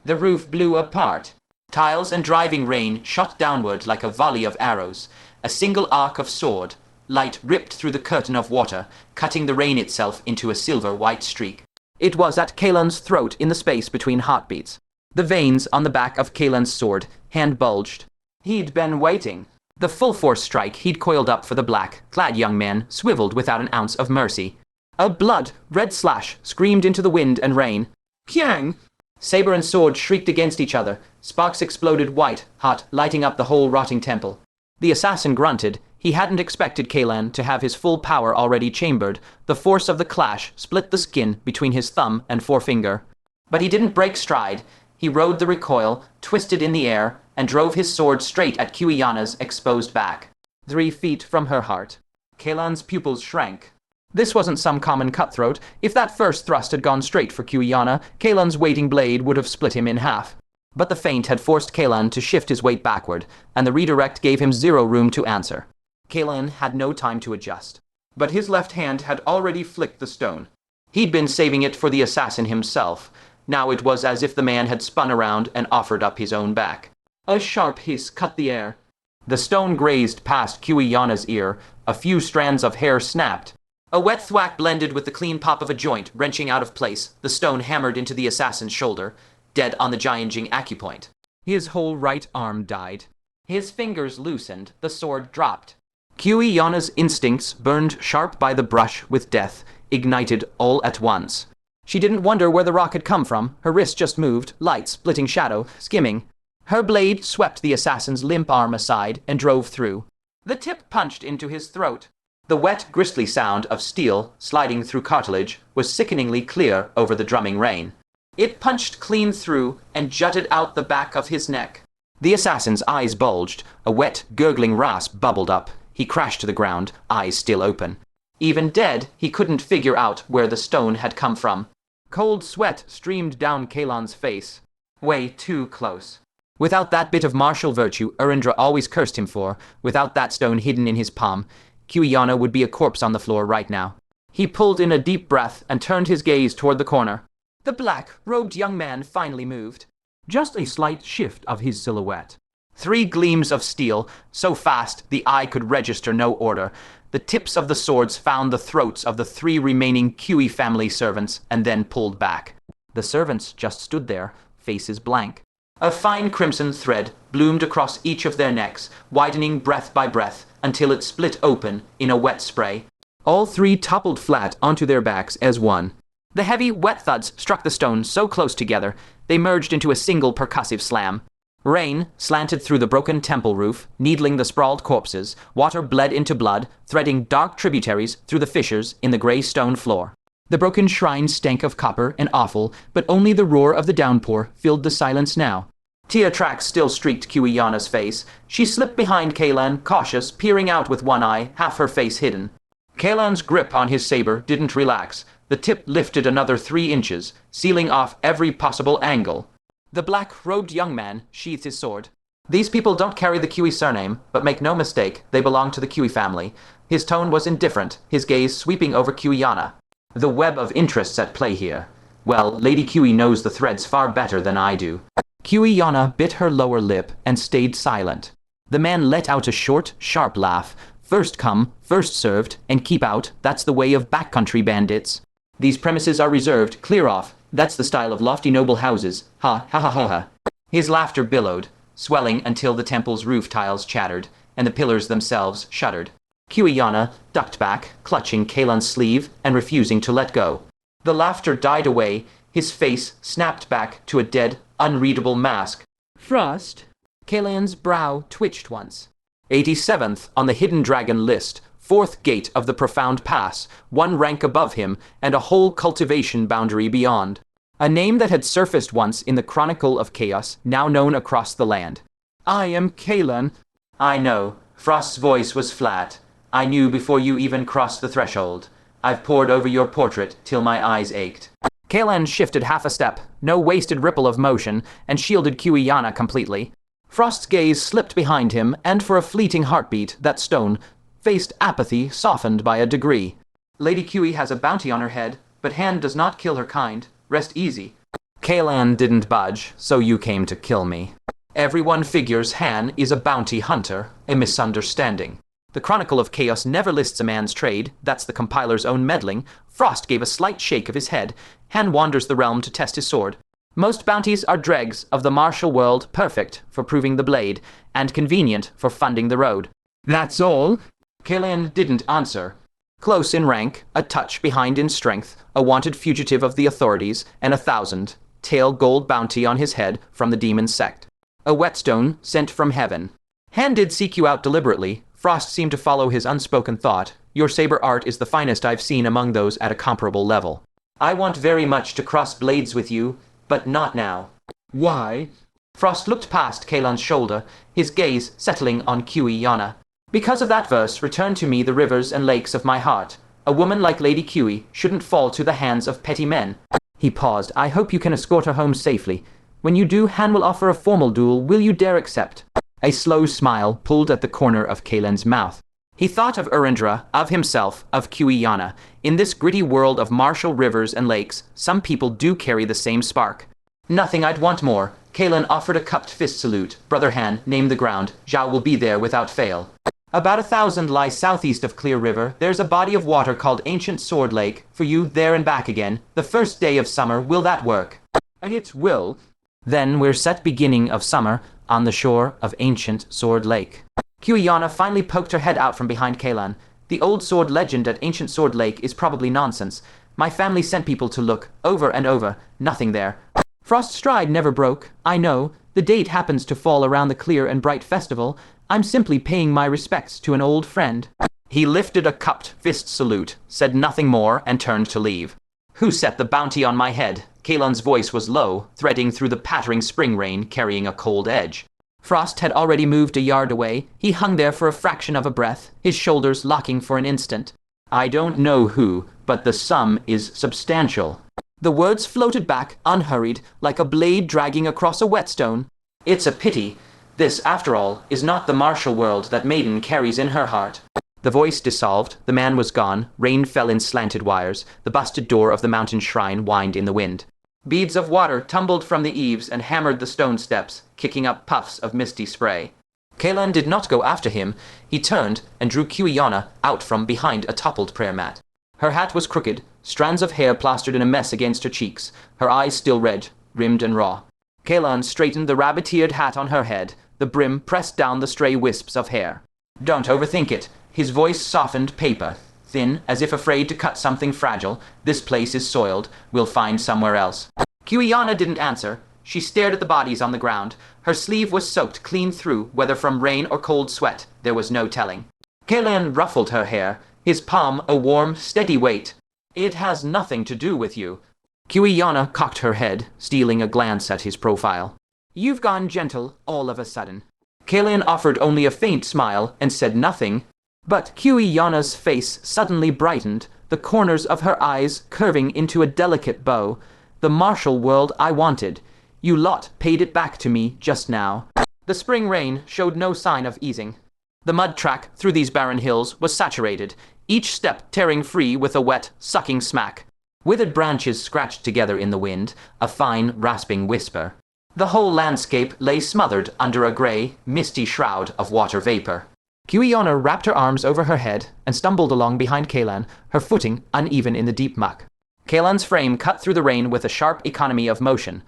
The roof blew apart. Tiles and driving rain shot downward like a volley of arrows. A single arc of sword. Light ripped through the curtain of water, cutting the rain itself into a silver-white streak. It was at Kaelan's throat in the space between heartbeats. The veins on the back of Kaelan's sword, hand bulged. He'd been waiting. The full-force strike he'd coiled up for the black-clad young man swiveled without an ounce of mercy. A blood-red slash screamed into the wind and rain. Kyang! Saber and sword shrieked against each other. Sparks exploded white, hot, lighting up the whole rotting temple. The assassin grunted. He hadn't expected Kaelan to have his full power already chambered. The force of the clash split the skin between his thumb and forefinger. But he didn't break stride. He rode the recoil, twisted in the air, and drove his sword straight at Cui Yana's exposed back. 3 feet from her heart. Kaelan's pupils shrank. This wasn't some common cutthroat. If that first thrust had gone straight for Cui Yana, Kaelan's waiting blade would have split him in half. But the feint had forced Kaelan to shift his weight backward, and the redirect gave him 0 room to answer. Kaelan had no time to adjust. But his left hand had already flicked the stone. He'd been saving it for the assassin himself. Now it was as if the man had spun around and offered up his own back. A sharp hiss cut the air. The stone grazed past Cui Yana's ear. A few strands of hair snapped. A wet thwack blended with the clean pop of a joint wrenching out of place. The stone hammered into the assassin's shoulder, dead on the Jianjing acupoint. His whole right arm died. His fingers loosened. The sword dropped. Cui Yana's instincts, burned sharp by the brush with death, ignited all at once. She didn't wonder where the rock had come from. Her wrist just moved, light splitting shadow, skimming. Her blade swept the assassin's limp arm aside and drove through. The tip punched into his throat. The wet, gristly sound of steel sliding through cartilage was sickeningly clear over the drumming rain. It punched clean through and jutted out the back of his neck. The assassin's eyes bulged. A wet, gurgling rasp bubbled up. He crashed to the ground, eyes still open. Even dead, he couldn't figure out where the stone had come from. Cold sweat streamed down Kaelan's face. Way too close. Without that bit of martial virtue Urindra always cursed him for, without that stone hidden in his palm, Cui Yana would be a corpse on the floor right now. He pulled in a deep breath and turned his gaze toward the corner. The black-robed young man finally moved. Just a slight shift of his silhouette. 3 gleams of steel, so fast the eye could register no order. The tips of the swords found the throats of the 3 remaining Cui family servants and then pulled back. The servants just stood there, faces blank. A fine crimson thread bloomed across each of their necks, widening breath by breath, until it split open in a wet spray. All 3 toppled flat onto their backs as one. The heavy, wet thuds struck the stone so close together, they merged into a single percussive slam. Rain slanted through the broken temple roof, needling the sprawled corpses. Water bled into blood, threading dark tributaries through the fissures in the gray stone floor. The broken shrine stank of copper and offal, but only the roar of the downpour filled the silence now. Tear tracks still streaked Cui Yana's face. She slipped behind Kaelan, cautious, peering out with one eye, half her face hidden. Kaelan's grip on his saber didn't relax. The tip lifted another 3 inches, sealing off every possible angle. The black-robed young man sheathed his sword. These people don't carry the Cui surname, but make no mistake, they belong to the Cui family. His tone was indifferent, his gaze sweeping over Cui Yana. The web of interests at play here. Well, Lady Cui knows the threads far better than I do. Cui Yana bit her lower lip and stayed silent. The man let out a short, sharp laugh. First come, first served, and keep out, that's the way of backcountry bandits. These premises are reserved, clear off, that's the style of lofty noble houses. Ha, ha ha ha ha. His laughter billowed, swelling until the temple's roof tiles chattered, and the pillars themselves shuddered. Cui Yana ducked back, clutching Kaelan's sleeve and refusing to let go. The laughter died away, his face snapped back to a dead, unreadable mask. Frost? Kaelan's brow twitched once. 87th on the Hidden Dragon list, 4th gate of the Profound Pass, 1 rank above him, and a whole cultivation boundary beyond. A name that had surfaced once in the Chronicle of Chaos, now known across the land. I am Kaelan. I know. Frost's voice was flat. I knew before you even crossed the threshold. I've pored over your portrait till my eyes ached. Kaelan shifted half a step, no wasted ripple of motion, and shielded Cui Yana completely. Frost's gaze slipped behind him, and for a fleeting heartbeat, that stone faced apathy softened by a degree. Lady Cui has a bounty on her head, but hand does not kill her kind. Rest easy. Kaelan didn't budge, so you came to kill me. Everyone figures Han is a bounty hunter, a misunderstanding. The Chronicle of Chaos never lists a man's trade, that's the compiler's own meddling. Frost gave a slight shake of his head. Han wanders the realm to test his sword. Most bounties are dregs of the martial world, perfect for proving the blade, and convenient for funding the road. That's all? Kaelan didn't answer. Close in rank, a touch behind in strength, a wanted fugitive of the authorities, and 1,000 tail gold bounty on his head from the demon sect. A whetstone sent from heaven. Han did seek you out deliberately. Frost seemed to follow his unspoken thought. Your saber art is the finest I've seen among those at a comparable level. I want very much to cross blades with you, but not now. Why? Frost looked past Kaelan's shoulder, his gaze settling on Cui Yana. Because of that verse, return to me the rivers and lakes of my heart. A woman like Lady Cui shouldn't fall to the hands of petty men. He paused. I hope you can escort her home safely. When you do, Han will offer a formal duel. Will you dare accept? A slow smile pulled at the corner of Kaelan's mouth. He thought of Urindra, of himself, of Cui Yana. In this gritty world of martial rivers and lakes, some people do carry the same spark. Nothing I'd want more. Kaelan offered a cupped fist salute. Brother Han, name the ground. Zhao will be there without fail. About 1,000 lie southeast of Clear River. There's a body of water called Ancient Sword Lake. For you, there and back again. The first day of summer, will that work? It will. Then we're set beginning of summer on the shore of Ancient Sword Lake. Cui Yana finally poked her head out from behind Kaelan. The old sword legend at Ancient Sword Lake is probably nonsense. My family sent people to look, over and over. Nothing there. Frost's stride never broke. I know. The date happens to fall around the clear and bright festival. I'm simply paying my respects to an old friend. He lifted a cupped fist salute, said nothing more, and turned to leave. Who set the bounty on my head? Kaelan's voice was low, threading through the pattering spring rain, carrying a cold edge. Frost had already moved a yard away. He hung there for a fraction of a breath, his shoulders locking for an instant. I don't know who, but the sum is substantial. The words floated back, unhurried, like a blade dragging across a whetstone. It's a pity. This, after all, is not the martial world that Maiden carries in her heart. The voice dissolved, the man was gone, rain fell in slanted wires, the busted door of the mountain shrine whined in the wind. Beads of water tumbled from the eaves and hammered the stone steps, kicking up puffs of misty spray. Kaelan did not go after him. He turned and drew Cui Yana out from behind a toppled prayer mat. Her hat was crooked, strands of hair plastered in a mess against her cheeks, her eyes still red, rimmed and raw. Kaelan straightened the rabbit-eared hat on her head, the brim pressed down the stray wisps of hair. Don't overthink it. His voice softened paper, thin, as if afraid to cut something fragile. This place is soiled. We'll find somewhere else. Cui Yana didn't answer. She stared at the bodies on the ground. Her sleeve was soaked clean through, whether from rain or cold sweat. There was no telling. Kaelan ruffled her hair, his palm a warm, steady weight. It has nothing to do with you. Cui Yana cocked her head, stealing a glance at his profile. You've gone gentle all of a sudden. Kaelan offered only a faint smile and said nothing, but Cui Yana's face suddenly brightened, the corners of her eyes curving into a delicate bow. The martial world I wanted. You lot paid it back to me just now. The spring rain showed no sign of easing. The mud track through these barren hills was saturated, each step tearing free with a wet, sucking smack. Withered branches scratched together in the wind, a fine, rasping whisper. The whole landscape lay smothered under a grey, misty shroud of water vapor. Cui Yana wrapped her arms over her head and stumbled along behind Kaelan, her footing uneven in the deep muck. Kaelan's frame cut through the rain with a sharp economy of motion,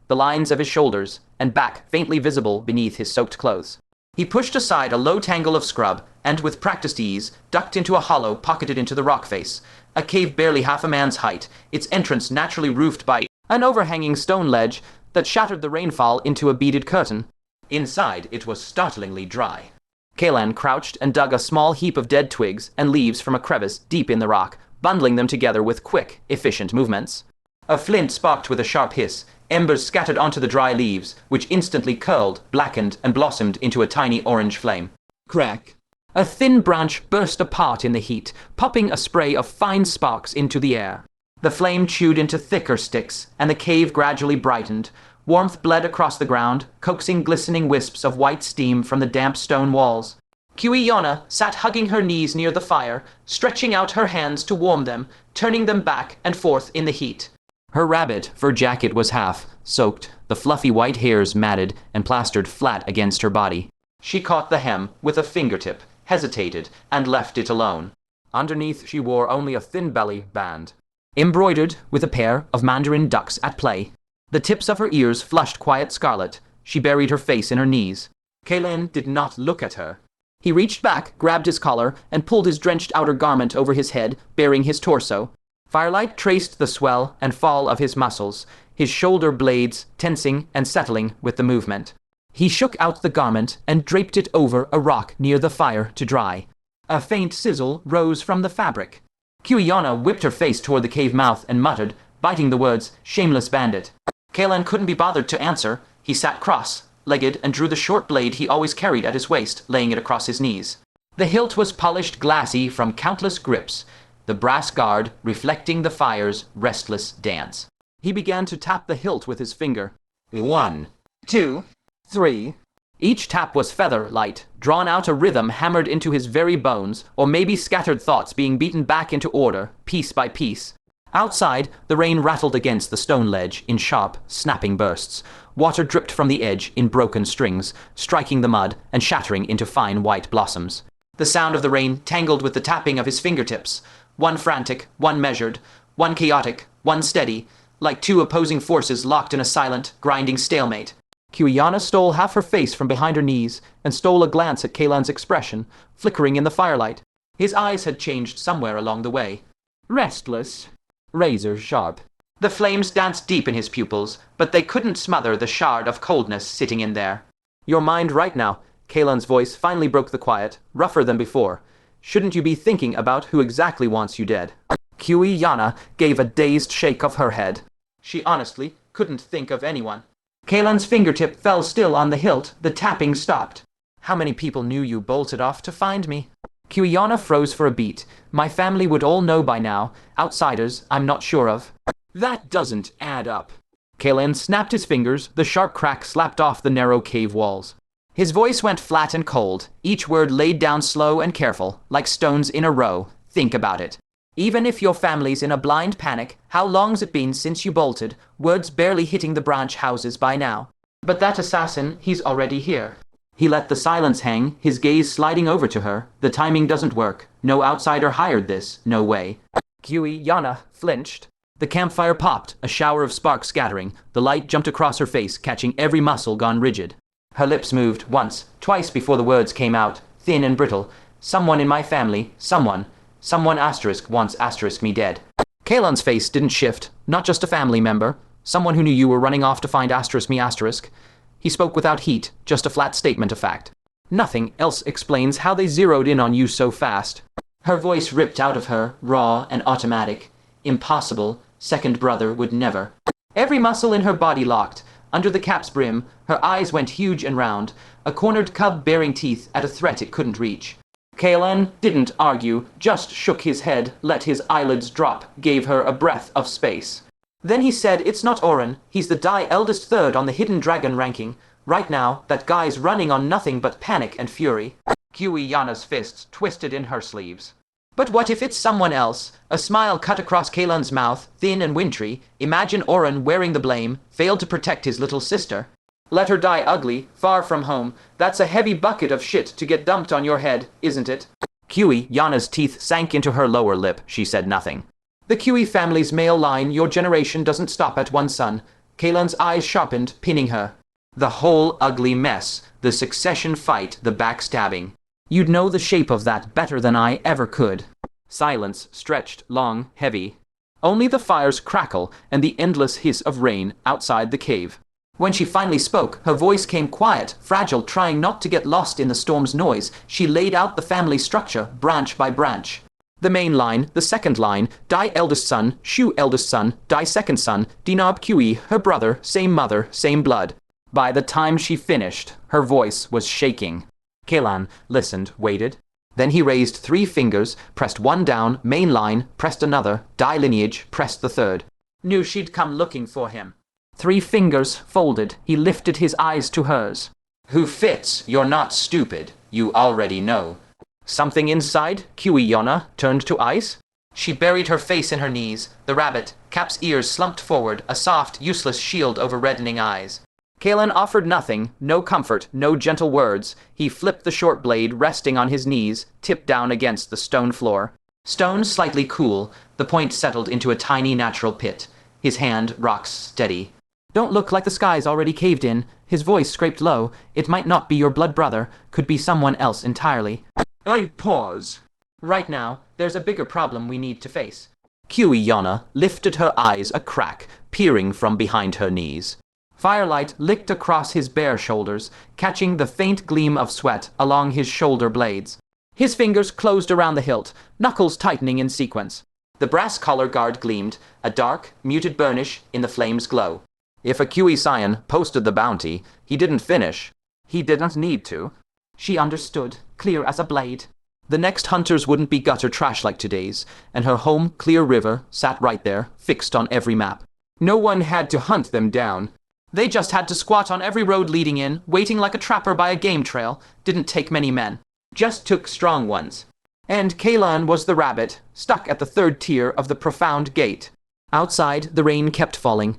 the lines of his shoulders and back faintly visible beneath his soaked clothes. He pushed aside a low tangle of scrub and, with practiced ease, ducked into a hollow pocketed into the rock face, a cave barely half a man's height, its entrance naturally roofed by an overhanging stone ledge that shattered the rainfall into a beaded curtain. Inside, it was startlingly dry. Kaelan crouched and dug a small heap of dead twigs and leaves from a crevice deep in the rock, bundling them together with quick, efficient movements. A flint sparked with a sharp hiss, embers scattered onto the dry leaves, which instantly curled, blackened, and blossomed into a tiny orange flame. Crack! A thin branch burst apart in the heat, popping a spray of fine sparks into the air. The flame chewed into thicker sticks, and the cave gradually brightened. Warmth bled across the ground, coaxing glistening wisps of white steam from the damp stone walls. Cui Yana sat hugging her knees near the fire, stretching out her hands to warm them, turning them back and forth in the heat. Her rabbit fur jacket was half soaked, the fluffy white hairs matted and plastered flat against her body. She caught the hem with a fingertip, hesitated, and left it alone. Underneath she wore only a thin belly band, embroidered with a pair of mandarin ducks at play. The tips of her ears flushed quiet scarlet. She buried her face in her knees. Kaelan did not look at her. He reached back, grabbed his collar, and pulled his drenched outer garment over his head, baring his torso. Firelight traced the swell and fall of his muscles, his shoulder blades tensing and settling with the movement. He shook out the garment and draped it over a rock near the fire to dry. A faint sizzle rose from the fabric. Cui Yana whipped her face toward the cave mouth and muttered, biting the words, "Shameless bandit." Kaelan couldn't be bothered to answer. He sat cross-legged and drew the short blade he always carried at his waist, laying it across his knees. The hilt was polished glassy from countless grips, the brass guard reflecting the fire's restless dance. He began to tap the hilt with his finger. 1, 2, 3. Each tap was feather-light, drawn out a rhythm hammered into his very bones, or maybe scattered thoughts being beaten back into order, piece by piece. Outside, the rain rattled against the stone ledge in sharp, snapping bursts. Water dripped from the edge in broken strings, striking the mud and shattering into fine white blossoms. The sound of the rain tangled with the tapping of his fingertips, one frantic, one measured, one chaotic, one steady, like two opposing forces locked in a silent, grinding stalemate. Cui Yana stole half her face from behind her knees and stole a glance at Kaelan's expression, flickering in the firelight. His eyes had changed somewhere along the way. Restless, razor sharp. The flames danced deep in his pupils, but they couldn't smother the shard of coldness sitting in there. Your mind right now. Kaelan's voice finally broke the quiet, rougher than before. Shouldn't you be thinking about who exactly wants you dead? Cui Yana gave a dazed shake of her head. She honestly couldn't think of anyone. Kaelan's fingertip fell still on the hilt, the tapping stopped. How many people knew you bolted off to find me? Cui Yana froze for a beat. My family would all know by now. Outsiders, I'm not sure of. That doesn't add up. Kaelan snapped his fingers, the sharp crack slapped off the narrow cave walls. His voice went flat and cold, each word laid down slow and careful, like stones in a row. Think about it. Even if your family's in a blind panic, how long's it been since you bolted? Words barely hitting the branch houses by now. But that assassin, he's already here. He let the silence hang, his gaze sliding over to her. The timing doesn't work. No outsider hired this. No way. Cui Yana flinched. The campfire popped, a shower of sparks scattering. The light jumped across her face, catching every muscle gone rigid. Her lips moved once, twice before the words came out, thin and brittle. Someone in my family, someone asterisk wants asterisk me dead. Kaelan's face didn't shift, not just a family member. Someone who knew you were running off to find asterisk me asterisk. He spoke without heat, just a flat statement of fact. Nothing else explains how they zeroed in on you so fast. Her voice ripped out of her, raw and automatic. Impossible. Second brother would never. Every muscle in her body locked. Under the cap's brim, her eyes went huge and round, a cornered cub baring teeth at a threat it couldn't reach. Kaelan didn't argue, just shook his head, let his eyelids drop, gave her a breath of space. Then he said, "It's not Oren, he's the eldest third on the hidden dragon ranking. Right now, that guy's running on nothing but panic and fury." Cui Yana's fists twisted in her sleeves. "But what if it's someone else?" A smile cut across Kaelan's mouth, thin and wintry. "Imagine Oren wearing the blame, failed to protect his little sister. Let her die ugly, far from home. That's a heavy bucket of shit to get dumped on your head, isn't it?" Cui Yana's teeth sank into her lower lip. She said nothing. "The Cui family's male line, your generation doesn't stop at one son." Kaelan's eyes sharpened, pinning her. "The whole ugly mess, the succession fight, the backstabbing. You'd know the shape of that better than I ever could." Silence stretched, long, heavy. Only the fire's crackle and the endless hiss of rain outside the cave. When she finally spoke, her voice came quiet, fragile, trying not to get lost in the storm's noise. She laid out the family structure, branch by branch. The main line, the second line, Dai eldest son, Shu eldest son, Dai second son, Dinab Cui, her brother, same mother, same blood. By the time she finished, her voice was shaking. Kaelan listened, waited. Then he raised 3 fingers, pressed one down, main line, pressed another, Dai lineage, pressed the third. Knew she'd come looking for him. 3 fingers folded, he lifted his eyes to hers. "Who fits? You're not stupid. You already know." Something inside Cui Yana turned to ice. She buried her face in her knees. The rabbit, Cap's ears slumped forward, a soft, useless shield over reddening eyes. Kaelan offered nothing, no comfort, no gentle words. He flipped the short blade, resting on his knees, tipped down against the stone floor. Stone slightly cool, the point settled into a tiny natural pit. His hand rocks steady. "Don't look like the sky's already caved in." His voice scraped low. "It might not be your blood brother, could be someone else entirely." I pause. "Right now, there's a bigger problem we need to face." Cui Yana lifted her eyes a crack, peering from behind her knees. Firelight licked across his bare shoulders, catching the faint gleam of sweat along his shoulder blades. His fingers closed around the hilt, knuckles tightening in sequence. The brass collar guard gleamed, a dark, muted burnish in the flame's glow. If a Cui scion posted the bounty, he didn't finish. He didn't need to. She understood, clear as a blade. The next hunters wouldn't be gutter trash like today's, and her home, Clear River, sat right there, fixed on every map. No one had to hunt them down. They just had to squat on every road leading in, waiting like a trapper by a game trail. Didn't take many men. Just took strong ones. And Kaelan was the rabbit, stuck at the 3rd tier of the profound gate. Outside, the rain kept falling.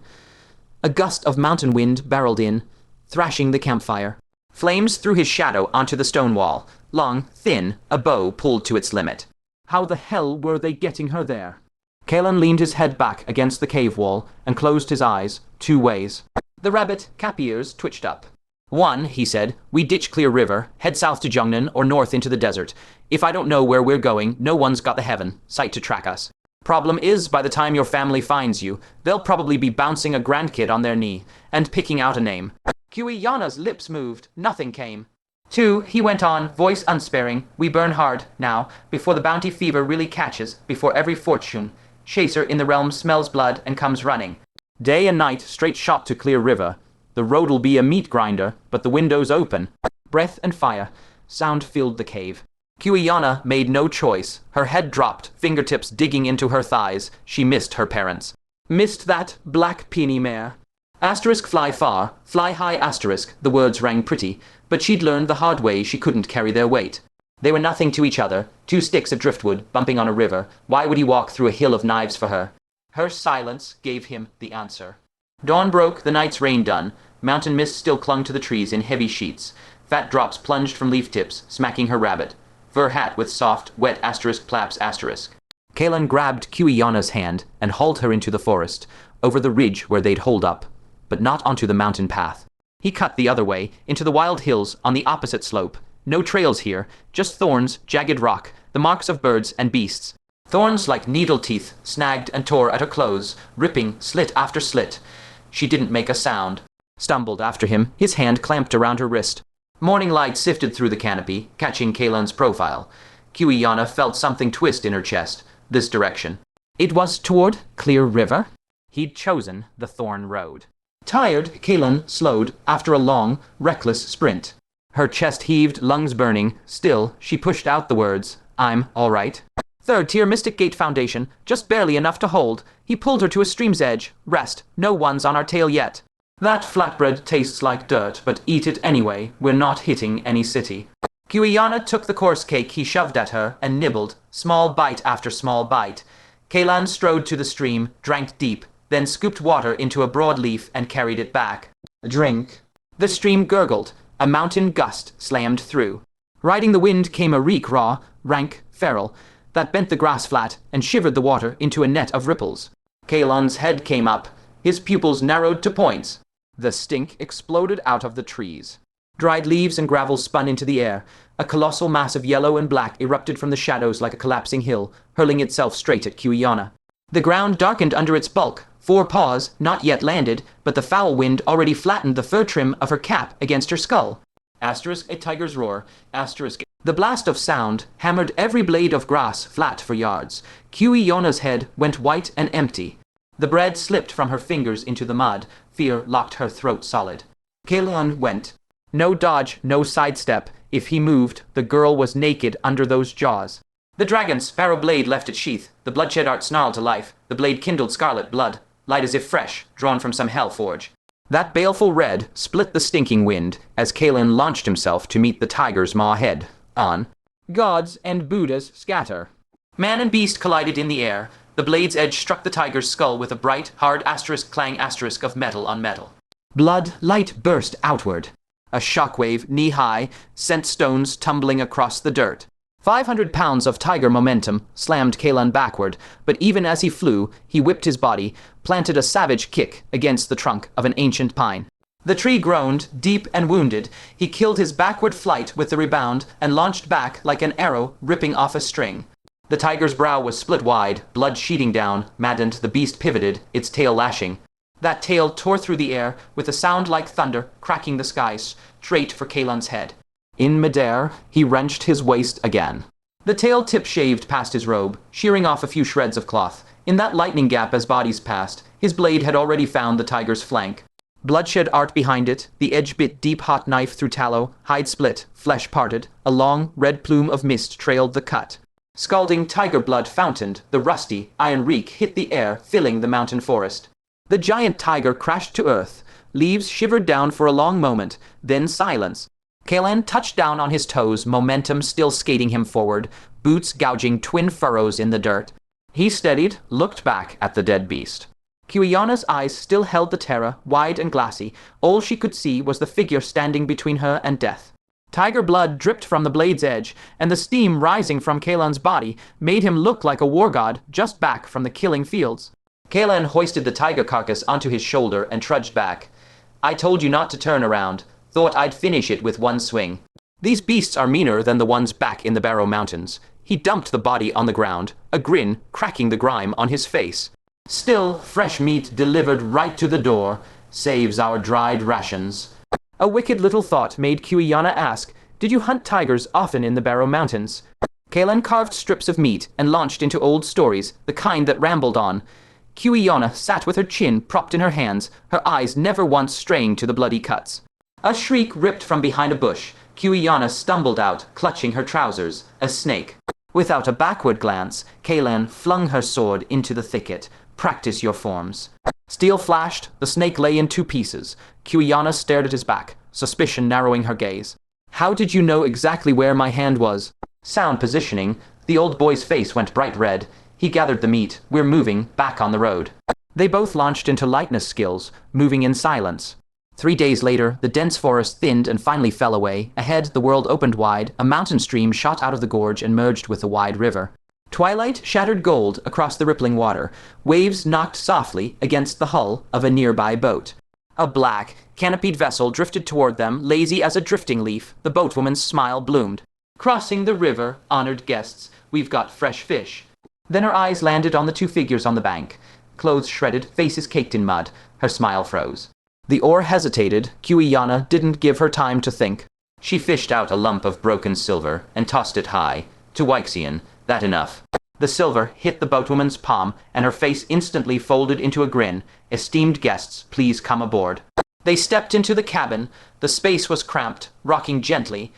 A gust of mountain wind barreled in, thrashing the campfire. Flames threw his shadow onto the stone wall, long, thin, a bow pulled to its limit. How the hell were they getting her there? Kaelan leaned his head back against the cave wall and closed his eyes, 2 ways. The rabbit, cap ears, twitched up. "1, he said, we ditch Clear River, head south to Jungnan or north into the desert. If I don't know where we're going, no one's got the heaven sight to track us. Problem is, by the time your family finds you, they'll probably be bouncing a grandkid on their knee and picking out a name." Cui Yana's lips moved. Nothing came. 2, he went on, voice unsparing, we burn hard, now, before the bounty fever really catches, before every fortune chaser in the realm smells blood and comes running. Day and night, straight shot to Clear River. The road'll be a meat grinder, but the window's open. Breath and fire. Sound filled the cave. Cui Yana made no choice. Her head dropped, fingertips digging into her thighs. She missed her parents. Missed that black peony mare. Asterisk fly far, fly high asterisk, the words rang pretty, but she'd learned the hard way she couldn't carry their weight. They were nothing to each other, 2 sticks of driftwood bumping on a river. Why would he walk through a hill of knives for her? Her silence gave him the answer. Dawn broke, the night's rain done. Mountain mist still clung to the trees in heavy sheets. Fat drops plunged from leaf tips, smacking her rabbit. Fur hat with soft, wet asterisk plaps asterisk. Kaelan grabbed Cui Yana's hand and hauled her into the forest, over the ridge where they'd holed up, but not onto the mountain path. He cut the other way, into the wild hills on the opposite slope. No trails here, just thorns, jagged rock, the marks of birds and beasts. Thorns like needle teeth snagged and tore at her clothes, ripping slit after slit. She didn't make a sound. Stumbled after him, his hand clamped around her wrist. Morning light sifted through the canopy, catching Kaelan's profile. Cui Yana felt something twist in her chest, this direction. It was toward Clear River. He'd chosen the Thorn Road. Tired, Kaelan slowed after a long, reckless sprint. Her chest heaved, lungs burning. Still, she pushed out the words, "I'm all right." Third tier Mystic Gate Foundation, just barely enough to hold. He pulled her to a stream's edge. Rest, no one's on our tail yet. That flatbread tastes like dirt, but eat it anyway. We're not hitting any city. Cui Yana took the coarse cake he shoved at her and nibbled, small bite after small bite. Kaelan strode to the stream, drank deep, then scooped water into a broadleaf and carried it back. A drink. The stream gurgled. A mountain gust slammed through. Riding the wind came a reek raw, rank, feral, that bent the grass flat and shivered the water into a net of ripples. Kaelan's head came up. His pupils narrowed to points. The stink exploded out of the trees. Dried leaves and gravel spun into the air. A colossal mass of yellow and black erupted from the shadows like a collapsing hill, hurling itself straight at Cui Yana. The ground darkened under its bulk. 4 paws, not yet landed, but the foul wind already flattened the fur trim of her cap against her skull. Asterisk, a tiger's roar. Asterisk. The blast of sound hammered every blade of grass flat for yards. Cui Yana's head went white and empty. The bread slipped from her fingers into the mud. Fear locked her throat solid. Kaelan went. No dodge, no sidestep. If he moved, the girl was naked under those jaws. The dragon's sparrow blade left its sheath. The bloodshed art snarled to life. The blade kindled scarlet blood, light as if fresh, drawn from some hell forge. That baleful red split the stinking wind as Kaelan launched himself to meet the tiger's maw head. On. Gods and Buddhas scatter. Man and beast collided in the air. The blade's edge struck the tiger's skull with a bright, hard asterisk clang asterisk of metal on metal. Blood light burst outward. A shockwave, knee-high, sent stones tumbling across the dirt. 500 pounds of tiger momentum slammed Kaelan backward, but even as he flew, he whipped his body, planted a savage kick against the trunk of an ancient pine. The tree groaned, deep and wounded. He killed his backward flight with the rebound and launched back like an arrow ripping off a string. The tiger's brow was split wide, blood sheeting down. Maddened, the beast pivoted, its tail lashing. That tail tore through the air with a sound like thunder, cracking the skies, straight for Kaelan's head. In midair, he wrenched his waist again. The tail tip shaved past his robe, shearing off a few shreds of cloth. In that lightning gap as bodies passed, his blade had already found the tiger's flank. Bloodshed art behind it, the edge bit deep hot knife through tallow, hide split, flesh parted, a long, red plume of mist trailed the cut. Scalding tiger blood fountained, the rusty, iron reek hit the air, filling the mountain forest. The giant tiger crashed to earth. Leaves shivered down for a long moment, then silence. Kaelan touched down on his toes, momentum still skating him forward, boots gouging twin furrows in the dirt. He steadied, looked back at the dead beast. Cui Yana's eyes still held the terror, wide and glassy. All she could see was the figure standing between her and death. Tiger blood dripped from the blade's edge, and the steam rising from Kaelan's body made him look like a war god just back from the killing fields. Kaelan hoisted the tiger carcass onto his shoulder and trudged back. "I told you not to turn around. Thought I'd finish it with one swing. These beasts are meaner than the ones back in the Barrow Mountains." He dumped the body on the ground, a grin cracking the grime on his face. "Still, fresh meat delivered right to the door. Saves our dried rations." A wicked little thought made Cui Yana ask, "Did you hunt tigers often in the Barrow Mountains?" Kaelan carved strips of meat and launched into old stories, the kind that rambled on. Cui Yana sat with her chin propped in her hands, her eyes never once straying to the bloody cuts. A shriek ripped from behind a bush. Cui Yana stumbled out, clutching her trousers, a snake. Without a backward glance, Kaelan flung her sword into the thicket. "Practice your forms." Steel flashed, the snake lay in 2 pieces. Cui Yana stared at his back, suspicion narrowing her gaze. "How did you know exactly where my hand was?" Sound positioning. The old boy's face went bright red. He gathered the meat. "We're moving, back on the road." They both launched into lightness skills, moving in silence. 3 days later, the dense forest thinned and finally fell away. Ahead, the world opened wide. A mountain stream shot out of the gorge and merged with the wide river. Twilight shattered gold across the rippling water. Waves knocked softly against the hull of a nearby boat. A black, canopied vessel drifted toward them, lazy as a drifting leaf. The boatwoman's smile bloomed. "Crossing the river, honored guests. We've got fresh fish." Then her eyes landed on the 2 figures on the bank. Clothes shredded, faces caked in mud. Her smile froze. The oar hesitated. Cui Yana didn't give her time to think. She fished out a lump of broken silver and tossed it high. To Wyxian, that enough. The silver hit the boatwoman's palm, and her face instantly folded into a grin. "Esteemed guests, please come aboard." They stepped into the cabin. The space was cramped, rocking gently.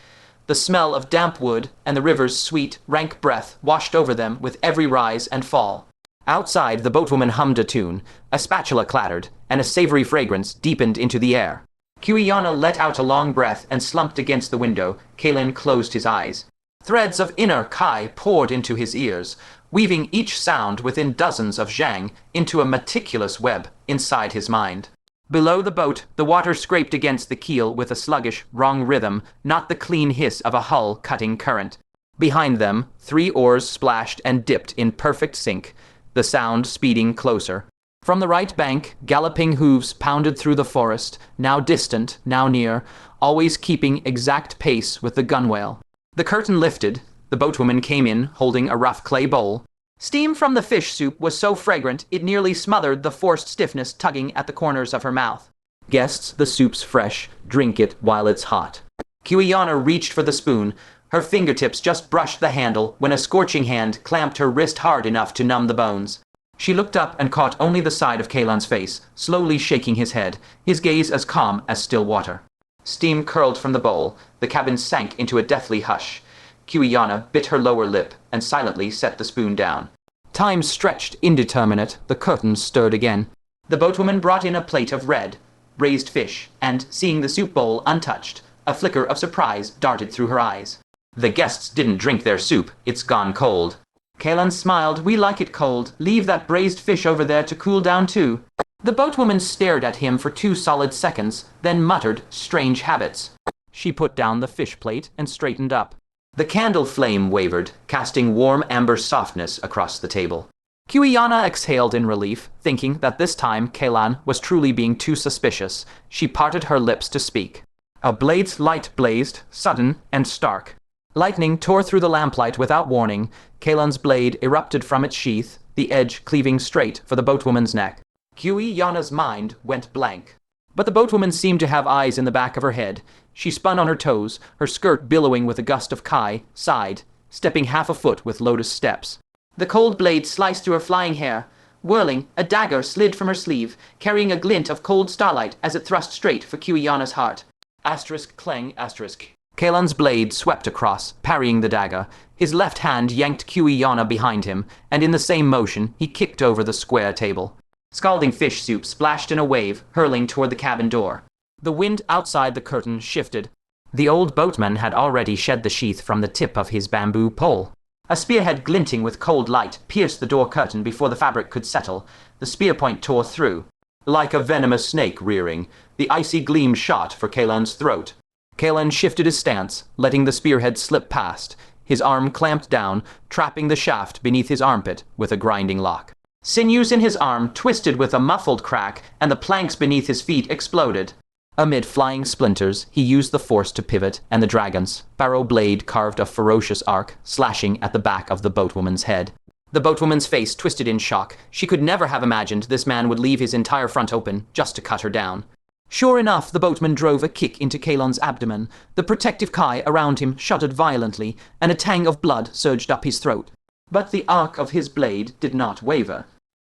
The smell of damp wood and the river's sweet, rank breath washed over them with every rise and fall. Outside, the boatwoman hummed a tune, a spatula clattered, and a savory fragrance deepened into the air. Cui Yana let out a long breath and slumped against the window. Kaelan closed his eyes. Threads of inner Kai poured into his ears, weaving each sound within dozens of zhang into a meticulous web inside his mind. Below the boat, the water scraped against the keel with a sluggish, wrong rhythm, not the clean hiss of a hull-cutting current. Behind them, 3 oars splashed and dipped in perfect sync, the sound speeding closer. From the right bank, galloping hooves pounded through the forest, now distant, now near, always keeping exact pace with the gunwale. The curtain lifted. The boatwoman came in, holding a rough clay bowl. Steam from the fish soup was so fragrant it nearly smothered the forced stiffness tugging at the corners of her mouth. "Guests, the soup's fresh. Drink it while it's hot." Cui Yana reached for the spoon. Her fingertips just brushed the handle when a scorching hand clamped her wrist hard enough to numb the bones. She looked up and caught only the side of Kaelan's face, slowly shaking his head, his gaze as calm as still water. Steam curled from the bowl. The cabin sank into a deathly hush. Cui Yana bit her lower lip and silently set the spoon down. Time stretched indeterminate. The curtains stirred again. The boatwoman brought in a plate of red, braised fish, and, seeing the soup bowl untouched, a flicker of surprise darted through her eyes. "The guests didn't drink their soup. It's gone cold." Kaelan smiled. "We like it cold. Leave that braised fish over there to cool down too." The boatwoman stared at him for 2 solid seconds, then muttered, "Strange habits." She put down the fish plate and straightened up. The candle flame wavered, casting warm amber softness across the table. Cui Yana exhaled in relief, thinking that this time Kaelan was truly being too suspicious. She parted her lips to speak. A blade's light blazed, sudden and stark. Lightning tore through the lamplight without warning. Kaelan's blade erupted from its sheath, the edge cleaving straight for the boatwoman's neck. Cui Yana's mind went blank. But the boatwoman seemed to have eyes in the back of her head. She spun on her toes, her skirt billowing with a gust of Kai, sighed, stepping half a foot with lotus steps. The cold blade sliced through her flying hair. Whirling, a dagger slid from her sleeve, carrying a glint of cold starlight as it thrust straight for Cui Yana's heart. Asterisk clang asterisk. Kaelan's blade swept across, parrying the dagger. His left hand yanked Cui Yana behind him, and in the same motion he kicked over the square table. Scalding fish soup splashed in a wave, hurling toward the cabin door. The wind outside the curtain shifted. The old boatman had already shed the sheath from the tip of his bamboo pole. A spearhead glinting with cold light pierced the door curtain before the fabric could settle. The spear point tore through. Like a venomous snake rearing, the icy gleam shot for Kaelan's throat. Kaelan shifted his stance, letting the spearhead slip past. His arm clamped down, trapping the shaft beneath his armpit with a grinding lock. Sinews in his arm twisted with a muffled crack, and the planks beneath his feet exploded. Amid flying splinters, he used the force to pivot, and the dragon's barrow blade carved a ferocious arc, slashing at the back of the boatwoman's head. The boatwoman's face twisted in shock. She could never have imagined this man would leave his entire front open just to cut her down. Sure enough, the boatman drove a kick into Kaelan's abdomen. The protective Kai around him shuddered violently, and a tang of blood surged up his throat. But the arc of his blade did not waver.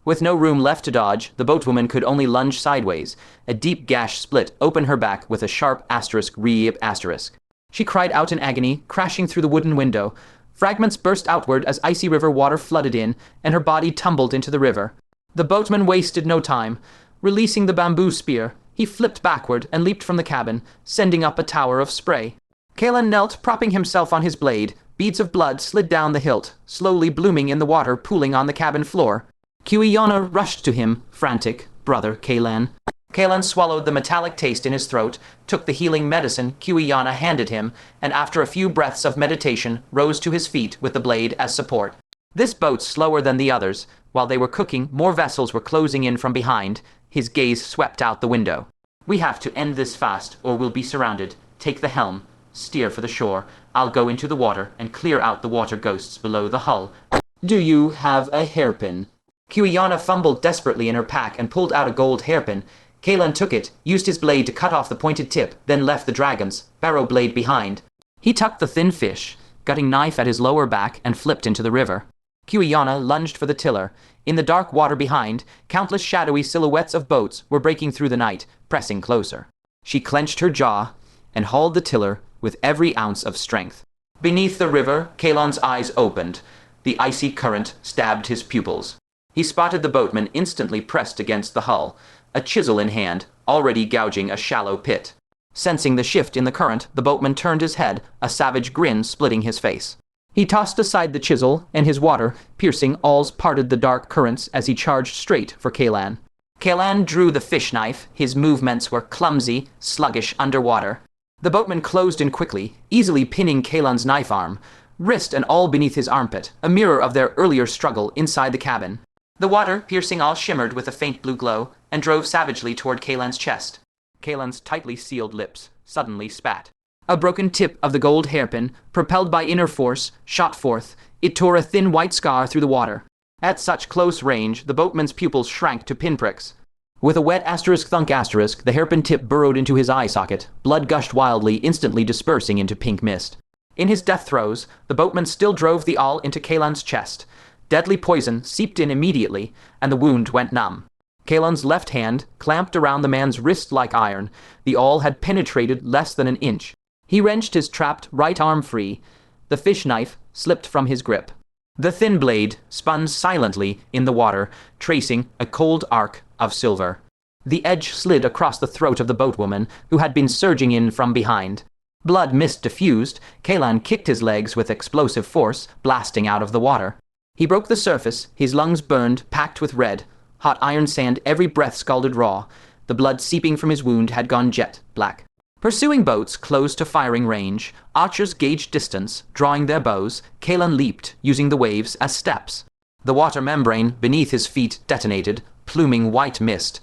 With no room left to dodge, the boatwoman could only lunge sideways. A deep gash split open her back with a sharp asterisk reap asterisk. She cried out in agony, crashing through the wooden window. Fragments burst outward as icy river water flooded in, and her body tumbled into the river. The boatman wasted no time. Releasing the bamboo spear, he flipped backward and leaped from the cabin, sending up a tower of spray. Kaelan knelt, propping himself on his blade. Beads of blood slid down the hilt, slowly blooming in the water pooling on the cabin floor. Cui Yana rushed to him, frantic. "Brother, Kaelan." Kaelan swallowed the metallic taste in his throat, took the healing medicine Cui Yana handed him, and after a few breaths of meditation, rose to his feet with the blade as support. This boat's slower than the others. While they were cooking, more vessels were closing in from behind. His gaze swept out the window. "We have to end this fast, or we'll be surrounded. Take the helm. Steer for the shore. I'll go into the water and clear out the water ghosts below the hull. Do you have a hairpin?" Cui Yana fumbled desperately in her pack and pulled out a gold hairpin. Kaelan took it, used his blade to cut off the pointed tip, then left the dragon's barrow blade behind. He tucked the thin fish, gutting knife at his lower back, and flipped into the river. Cui Yana lunged for the tiller. In the dark water behind, countless shadowy silhouettes of boats were breaking through the night, pressing closer. She clenched her jaw and hauled the tiller with every ounce of strength. Beneath the river, Kaelan's eyes opened. The icy current stabbed his pupils. He spotted the boatman instantly pressed against the hull, a chisel in hand, already gouging a shallow pit. Sensing the shift in the current, the boatman turned his head, a savage grin splitting his face. He tossed aside the chisel, and his water, piercing awls, parted the dark currents as he charged straight for Kaelan. Kaelan drew the fish knife. His movements were clumsy, sluggish underwater. The boatman closed in quickly, easily pinning Kaelan's knife arm, wrist and all beneath his armpit, a mirror of their earlier struggle inside the cabin. The water, piercing all, shimmered with a faint blue glow, and drove savagely toward Kaelan's chest. Kaelan's tightly sealed lips suddenly spat. A broken tip of the gold hairpin, propelled by inner force, shot forth. It tore a thin white scar through the water. At such close range, the boatman's pupils shrank to pinpricks. With a wet *thunk*, the hairpin tip burrowed into his eye socket. Blood gushed wildly, instantly dispersing into pink mist. In his death throes, the boatman still drove the awl into Kaelan's chest. Deadly poison seeped in immediately, and the wound went numb. Kaelan's left hand clamped around the man's wrist like iron. The awl had penetrated less than an inch. He wrenched his trapped right arm free. The fish knife slipped from his grip. The thin blade spun silently in the water, tracing a cold arc of silver. The edge slid across the throat of the boatwoman, who had been surging in from behind. Blood mist diffused. Kaelan kicked his legs with explosive force, blasting out of the water. He broke the surface, his lungs burned, packed with red. Hot iron sand, every breath scalded raw. The blood seeping from his wound had gone jet black. Pursuing boats close to firing range, archers gauged distance, drawing their bows. Kaelan leaped, using the waves as steps. The water membrane beneath his feet detonated, pluming white mist.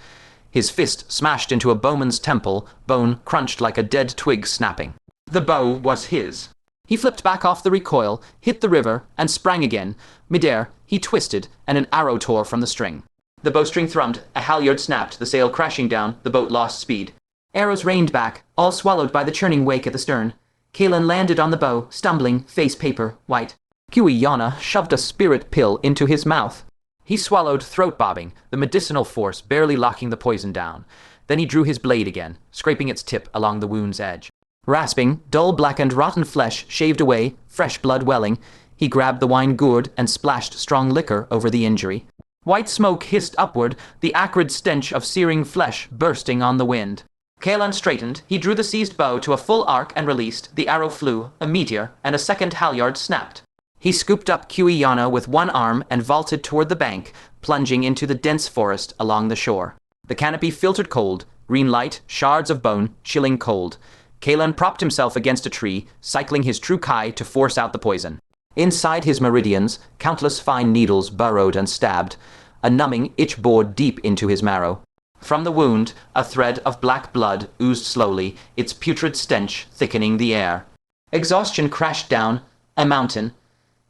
His fist smashed into a bowman's temple, bone crunched like a dead twig snapping. The bow was his. He flipped back off the recoil, hit the river, and sprang again. Midair, he twisted, and an arrow tore from the string. The bowstring thrummed, a halyard snapped, the sail crashing down, the boat lost speed. Arrows rained back, all swallowed by the churning wake at the stern. Kaelan landed on the bow, stumbling, face paper, white. Cui Yana shoved a spirit pill into his mouth. He swallowed, throat-bobbing, the medicinal force barely locking the poison down. Then he drew his blade again, scraping its tip along the wound's edge. Rasping, dull blackened rotten flesh shaved away, fresh blood welling, he grabbed the wine gourd and splashed strong liquor over the injury. White smoke hissed upward, the acrid stench of searing flesh bursting on the wind. Kaelan straightened. He drew the seized bow to a full arc and released. The arrow flew, a meteor, and a second halyard snapped. He scooped up Cui Yana with one arm and vaulted toward the bank, plunging into the dense forest along the shore. The canopy filtered cold, green light, shards of bone, chilling cold. Kaelan propped himself against a tree, cycling his true Kai to force out the poison. Inside his meridians, countless fine needles burrowed and stabbed. A numbing itch bored deep into his marrow. From the wound, a thread of black blood oozed slowly, its putrid stench thickening the air. Exhaustion crashed down, a mountain.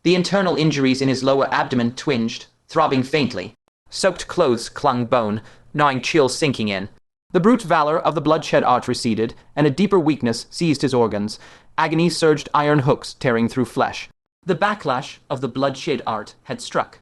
The internal injuries in his lower abdomen twinged, throbbing faintly. Soaked clothes clung bone, gnawing chill sinking in. The brute valor of the bloodshed art receded, and a deeper weakness seized his organs. Agony surged iron hooks tearing through flesh. The backlash of the bloodshed art had struck.